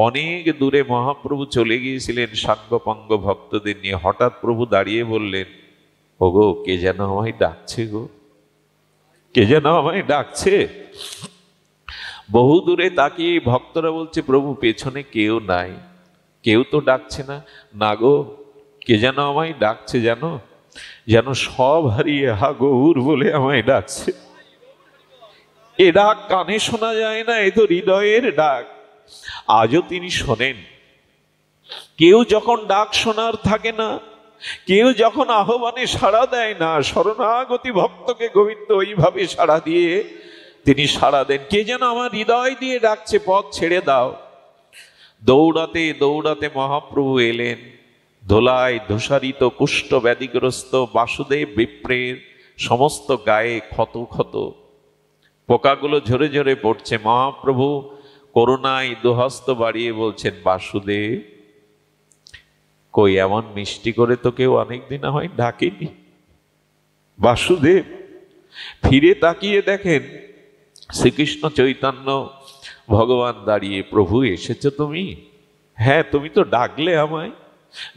অনেক দূরে মহাপ্রভু চলে গিয়েছিলেন সাঙ্গপাঙ্গ ভক্তদের নিয়ে। হঠাৎ প্রভু দাঁড়িয়ে বললেন, ওগো কে যেন আমায় ডাকছে গো, কে যেন আমায় ডাকছে। বহু দূরে তাকিয়ে ভক্তরা বলছে, প্রভু পেছনে কেউ নাই, কেউ তো ডাকছে না। না গো, কে যেন আমায় ডাকছে, জানো, যেন সব হারিয়ে হা গৌর বলে আমায় ডাকছে। এ ডাক কানে শোনা যায় না, এ তো হৃদয়ের ডাক। আজও তিনি শোনেন। কেউ যখন ডাক শোনার থাকে না, কেউ যখন আহ্বানে সাড়া দেয় না, শরণাগতি ভক্তকে গোবিন্দ ওইভাবে সাড়া দিয়ে তিনি সাড়া দেন। কে যেন আমার হৃদয় দিয়ে ডাকছে, পথ ছেড়ে দাও। দৌড়াতে দৌড়াতে মহাপ্রভু এলেন। ধোলায় ধূসারিত কুষ্ঠ ব্যাধিগ্রস্ত বাসুদেব বিপ্রের সমস্ত গায়ে ক্ষত ক্ষত, পোকাগুলো ঝরে ঝরে পড়ছে। মহাপ্রভু করুণায় দুহস্ত বাড়িয়ে বলছেন, বাসুদেব কই, এমন মিষ্টি করে তো কেউ অনেকদিন হয় ডাকেনি। বাসুদেব ফিরে তাকিয়ে দেখেন শ্রীকৃষ্ণ চৈতন্য ভগবান দাঁড়িয়ে। প্রভু এসেছো তুমি? হ্যাঁ, তুমি তো ডাকলে আমায়,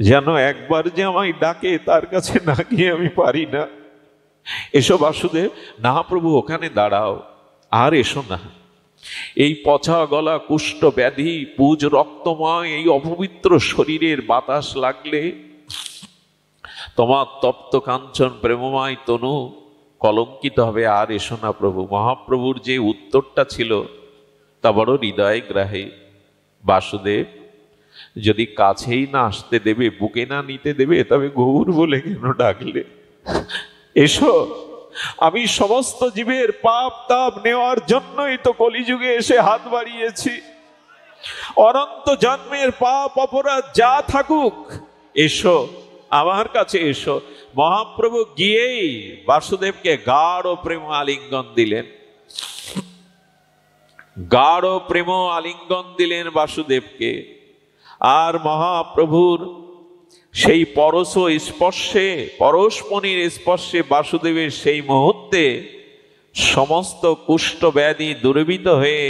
যেন একবার যে আমায় ডাকে তার কাছে না গিয়ে আমি পারি না। এসো বাসুদেব। না প্রভু, ওখানে দাঁড়াও, আর এসো না। এই পচা গলা কুষ্ঠ ব্যাধি পুজ রক্তময় এই অপবিত্র শরীরের বাতাস লাগলে তোমার তপ্ত কাঞ্চন প্রেমময় তনু কলঙ্কিত হবে। আর এসো না প্রভু। মহাপ্রভুর যে উত্তরটা ছিল তা বড় হৃদয়গ্রাহী। বাসুদেব যদি কাছেই না আসতে দেবে, বুকে না নিতে দেবে, তবে গৌর বলে কেন ডাকলে? এসো, আমি সমস্ত জীবের পাপ তাপ নেওয়ার জন্যই তো কলিযুগে এসে হাত বাড়িয়েছি। অনন্ত জন্মের পাপ অপরাধ যা থাকুক, এসো আমার কাছে এসো। মহাপ্রভু গিয়েই বাসুদেবকে গাঢ় প্রেম আলিঙ্গন দিলেন। গাঢ় প্রেম আলিঙ্গন দিলেন বাসুদেবকে। আর মহাপ্রভুর সেই পরশ স্পর্শে, পরশমণির স্পর্শে বাসুদেবের সেই মুহূর্তে সমস্ত কুষ্ঠ ব্যাধি দুর্বিত হয়ে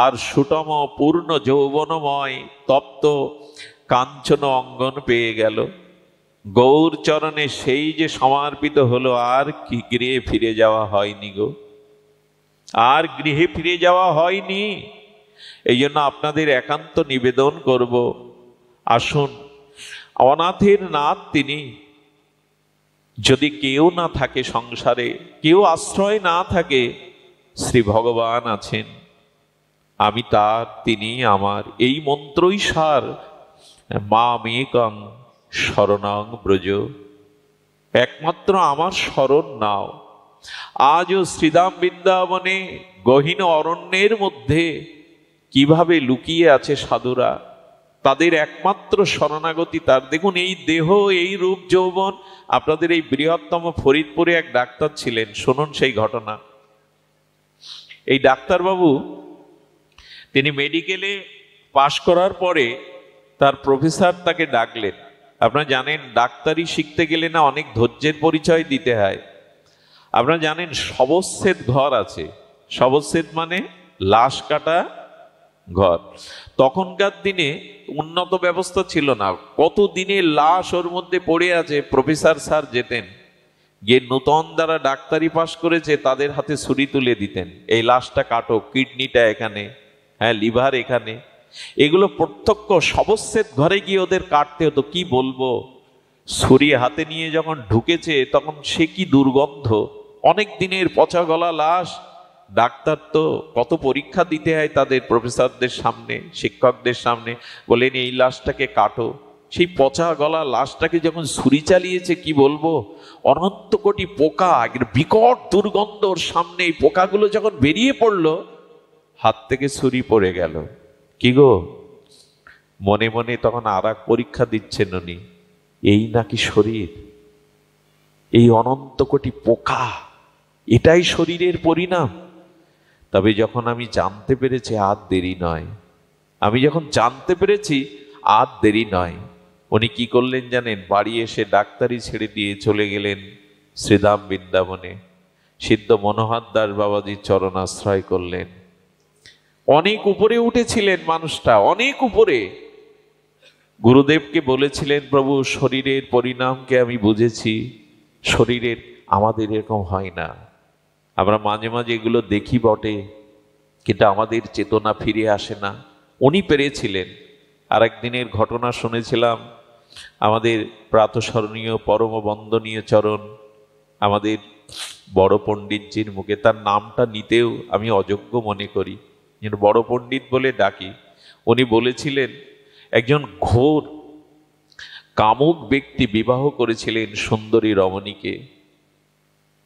আর সুটম পূর্ণ যৌবনময় তপ্ত কাঞ্চন অঙ্গন পেয়ে গেল। গৌর চরণে সেই যে সমর্পিত হলো, আর কি গৃহে ফিরে যাওয়া হয়নি গো, আর গৃহে ফিরে যাওয়া হয়নি। এই জন্য আপনাদের একান্ত নিবেদন করব, আসুন, অনাথের নাথ তিনি। যদি কেউ না থাকে সংসারে, কেউ আশ্রয় না থাকে, শ্রী ভগবান আছেন। আমি তার, তিনি আমার। এই মন্ত্রই সার। মামেকং শরণং ব্রজ, একমাত্র আমার শরণ নাও। আজও শ্রীধাম বৃন্দাবনে গহীন অরণ্যের মধ্যে কিভাবে লুকিয়ে আছে সাধুরা, তাদের একমাত্র শরণাগতি তার। দেখুন, এই দেহ, এই রূপ যৌবন। আপনাদের এই বৃহত্তম ফরিদপুরে এক ডাক্তার ছিলেন, শুনুন সেই ঘটনা। এই ডাক্তারবাবু, তিনি মেডিকেলে পাশ করার পরে তার প্রফেসর তাকে ডাকলেন। আপনারা জানেন, ডাক্তারি শিখতে গেলে না অনেক ধৈর্যের পরিচয় দিতে হয়। আপনারা জানেন শবচ্ছেদ ঘর আছে। শবচ্ছেদ মানে লাশ কাটা ঘর। তখনকার দিনে উন্নত ব্যবস্থা ছিল না। কত দিনের লাশ ওর মধ্যে পড়ে আছে। প্রফেসর স্যার যেতেন, গিয়ে নূতন যারা ডাক্তারি পাশ করেছে তাদের হাতে ছুরি তুলে দিতেন, এই লাশটা কাটো, কিডনিটা এখানে, হ্যাঁ লিভার এখানে। এগুলো প্রত্যক্ষ শবচ্ছেদ ঘরে গিয়ে ওদের কাটতে হতো। কি বলবো, ছুরি হাতে নিয়ে যখন ঢুকেছে তখন সে কি দুর্গন্ধ। অনেক দিনের পচা গলা লাশ। ডাক্তার তো কত পরীক্ষা দিতে হয় তাদের, প্রফেসরদের সামনে, শিক্ষকদের সামনে। বলেন এই লাশটাকে কাটো। সেই পচা গলা লাশটাকে যখন ছুরি চালিয়েছে, কি বলবো, অনন্ত কোটি পোকা, বিকট দুর্গন্ধ। ওর সামনে এই পোকাগুলো যখন বেরিয়ে পড়লো, হাত থেকে ছুরি পড়ে গেল। কি গো, মনে মনে তখন আর এক পরীক্ষা দিচ্ছেন উনি। এই নাকি শরীর, এই অনন্ত কোটি পোকা, এটাই শরীরের পরিণাম। তবে যখন আমি জানতে পেরেছি, আর দেরি নয়। আমি যখন জানতে পেরেছি, আর দেরি নয়। উনি কি করলেন জানেন? বাড়ি এসে ডাক্তারি ছেড়ে দিয়ে চলে গেলেন শ্রীধাম বৃন্দাবনে। সিদ্ধ মনোহর দাস বাবাজির চরণ আশ্রয় করলেন। অনেক উপরে উঠেছিলেন মানুষটা, অনেক উপরে। গুরুদেবকে বলেছিলেন, প্রভু শরীরের পরিণামকে আমি বুঝেছি, শরীরের আমাদের এরকম হয় না। আমরা মাঝে মাঝে এগুলো দেখি বটে, কিন্তু আমাদের চেতনা ফিরে আসে না। উনি পেরেছিলেন। আর একদিনের ঘটনা শুনেছিলাম, আমাদের প্রাতঃস্মরণীয় পরম বন্দনীয় চরণ আমাদের বড় পণ্ডিতজির মুখে। তার নামটা নিতেও আমি অযোগ্য মনে করি, কিন্তু বড় পণ্ডিত বলে ডাকি। উনি বলেছিলেন, একজন ঘোর কামুক ব্যক্তি বিবাহ করেছিলেন সুন্দরী রমণীকে।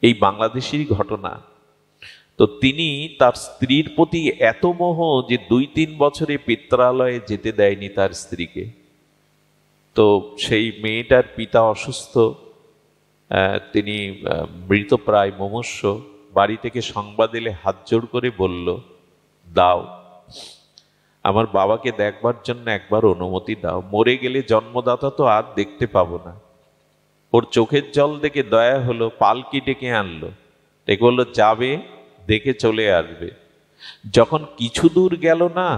এই বাংলাদেশেরই ঘটনা। তো তিনি তার স্ত্রীর প্রতি এত মোহ যে 2-3 বছরে পিত্রালয়ে যেতে দেয়নি তার স্ত্রীকে। তো সেই মেয়েটার পিতা অসুস্থ, তিনি মৃতপ্রায়, মুমূর্ষ। বাড়ি থেকে সংবাদ এলে হাত জোড় করে বলল, দাও, আমার বাবাকে দেখবার জন্য একবার অনুমতি দাও, মরে গেলে জন্মদাতা তো আর দেখতে পাবো না। ওর চোখের জল দেখে দয়া হলো, পালকি ডেকে আনলো, ডেকে বললো যাবে, দেখে চলে আসবে। যখন কিছু দূর গেল না,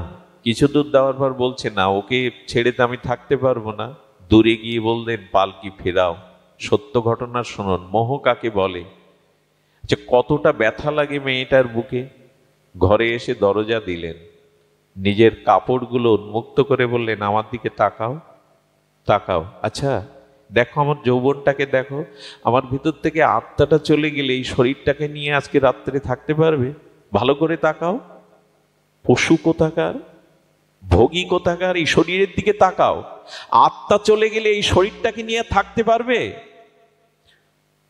কিছু দূর যাওয়ার পর বলছে না, ওকে ছেড়ে তো আমি থাকতে পারবো না। দূরে গিয়ে বললেন পালকি ফেরাও। সত্য ঘটনা শুনুন, মোহ কাকে বলে, যে কতটা ব্যথা লাগে মেয়েটার বুকে। ঘরে এসে দরজা দিলেন, নিজের কাপড়গুলো উন্মুক্ত করে বললেন, আমার দিকে তাকাও, তাকাও, আচ্ছা দেখো আমার যৌবনটাকে দেখো, আমার ভিতর থেকে আত্মাটা চলে গেলে এই শরীরটাকে নিয়ে আজকে রাত্রে থাকতে পারবে? ভালো করে তাকাও। পশু কোথাকার, ভোগী কোথাকার, এই শরীরের দিকে তাকাও। আত্মা চলে গেলে এই শরীরটাকে নিয়ে থাকতে পারবে?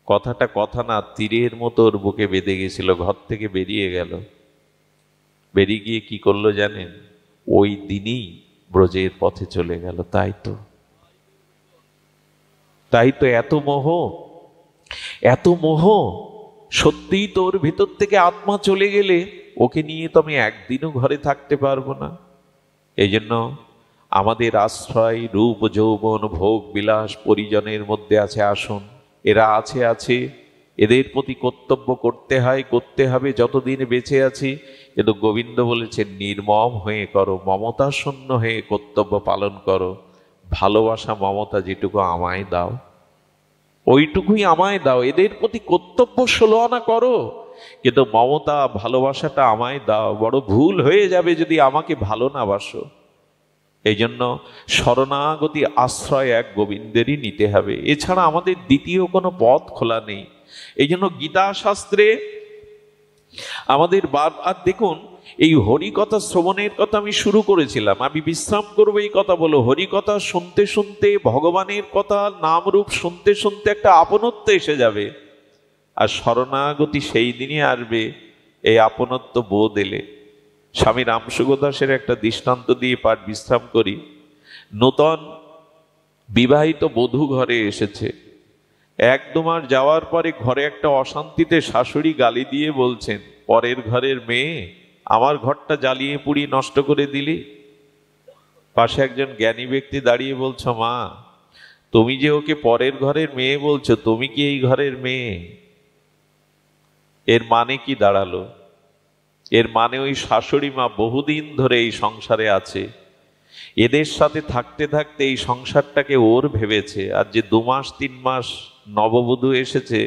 কথাটা কথা না, তীরের মতো ওর বুকে বেঁধে গেছিল। ঘর থেকে বেরিয়ে গেল। বেরিয়ে গিয়ে কি করলো জানেন? ওই দিনই ব্রজের পথে চলে গেল। তাই তো এত মোহ, এত মোহ। সত্যিই তো ওর ভিতর থেকে আত্মা চলে গেলে ওকে নিয়ে তো আমি একদিনও ঘরে থাকতে পারবো না। এই জন্য আমাদের আশ্রয় রূপ যৌবন ভোগ বিলাস পরিজনের মধ্যে আছে আসন। এরা আছে, এদের প্রতি কর্তব্য করতে হয়, করতে হবে যতদিন বেঁচে আছি। কিন্তু গোবিন্দ বলেছেন নির্মম হয়ে করো, মমতা শূন্য হয়ে কর্তব্য পালন করো। ভালোবাসা মমতা যেটুকু আমায় দাও, ওইটুকুই আমায় দাও। এদের প্রতি কর্তব্য 16 আনা করো, কিন্তু মমতা ভালোবাসাটা আমায় দাও। বড় ভুল হয়ে যাবে যদি আমাকে ভালো না বাসো। এই জন্য শরণাগতি আশ্রয় এক গোবিন্দেরই নিতে হবে, এছাড়া আমাদের দ্বিতীয় কোনো পথ খোলা নেই। এই জন্য গীতা শাস্ত্রে আমাদের আর দেখুন, এই হরিকথা শ্রবণের কথা আমি শুরু করেছিলাম, আমি বিশ্রাম করবো এই কথা বলো। হরিকথা শুনতে শুনতে, ভগবানের কথা নামরূপ শুনতে শুনতে একটা আপনত্ব এসে যাবে। আর শরণাগতি সেই দিনই আসবে এই আপনত্ব বোধ এলে। স্বামী রামসুগদাসের একটা দৃষ্টান্ত দিয়ে পাঠ বিশ্রাম করি। নূতন বিবাহিত বধূ ঘরে এসেছে। 1-2 মাস যাওয়ার পরে ঘরে একটা অশান্তিতে শাশুড়ি গালি দিয়ে বলছেন, পরের ঘরের মেয়ে, আমার ঘরটা জ্বালিয়ে পুড়িয়ে নষ্ট করে দিলি। পাশে একজন জ্ঞানী ব্যক্তি দাঁড়িয়ে বলছো, মা তুমি যে ওকে পরের ঘরের মেয়ে বলছো, তুমি কি এই ঘরের মেয়ে? এর মানে কি দাঁড়ালো? এর মানে ওই শাশুড়ি মা বহুদিন ধরে এই সংসারে আছে, এদের সাথে থাকতে থাকতে এই সংসারটাকে ওর ভেবেছে। আর যে 2 মাস 3 মাস নববধূ এসেছে,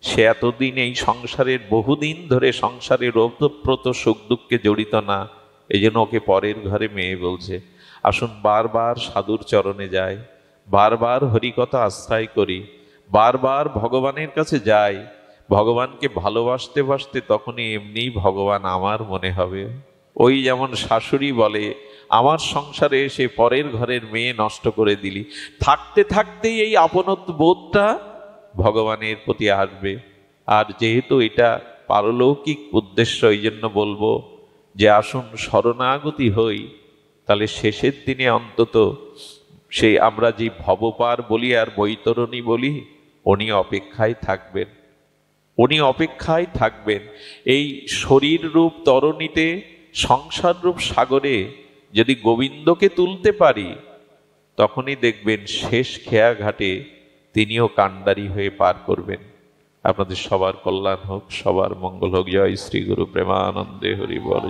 সে এতদিন এই সংসারের, বহুদিন ধরে সংসারের ওতপ্রোত সুখ দুঃখে জড়িত না। এই জন্য ওকে পরের ঘরে মেয়ে বলছে। আসুন বারবার সাধুর চরণে যাই, বারবার হরিকথা আশ্রয় করি, বারবার ভগবানের কাছে যাই। ভগবানকে ভালোবাসতে বাসতে তখনই এমনি ভগবান আমার মনে হবে। ওই যেমন শাশুড়ি বলে, আমার সংসারে এসে পরের ঘরের মেয়ে নষ্ট করে দিলি। থাকতে থাকতেই এই আপনত্ব বোধটা ভগবানের প্রতি আসবে। আর যেহেতু এটা পারলৌকিক উদ্দেশ্য, এই জন্য বলবো যে আসুন শরণাগতি হই, তাহলে শেষের দিনে অন্তত সেই আমরা যে ভবপার বলি আর বৈতরণী বলি, উনি অপেক্ষায় থাকবেন, উনি অপেক্ষায় থাকবেন। এই শরীর রূপ তরণীতে, সংসার রূপ সাগরে যদি গোবিন্দকে তুলতে পারি, তখনই দেখবেন শেষ খেয়া ঘাটে তিনিও কান্ডারি হয়ে পার করবেন। আপনাদের সবার কল্যাণ হোক, সবার মঙ্গল হোক। জয় শ্রী গুরু প্রেমানন্দে হরি বল।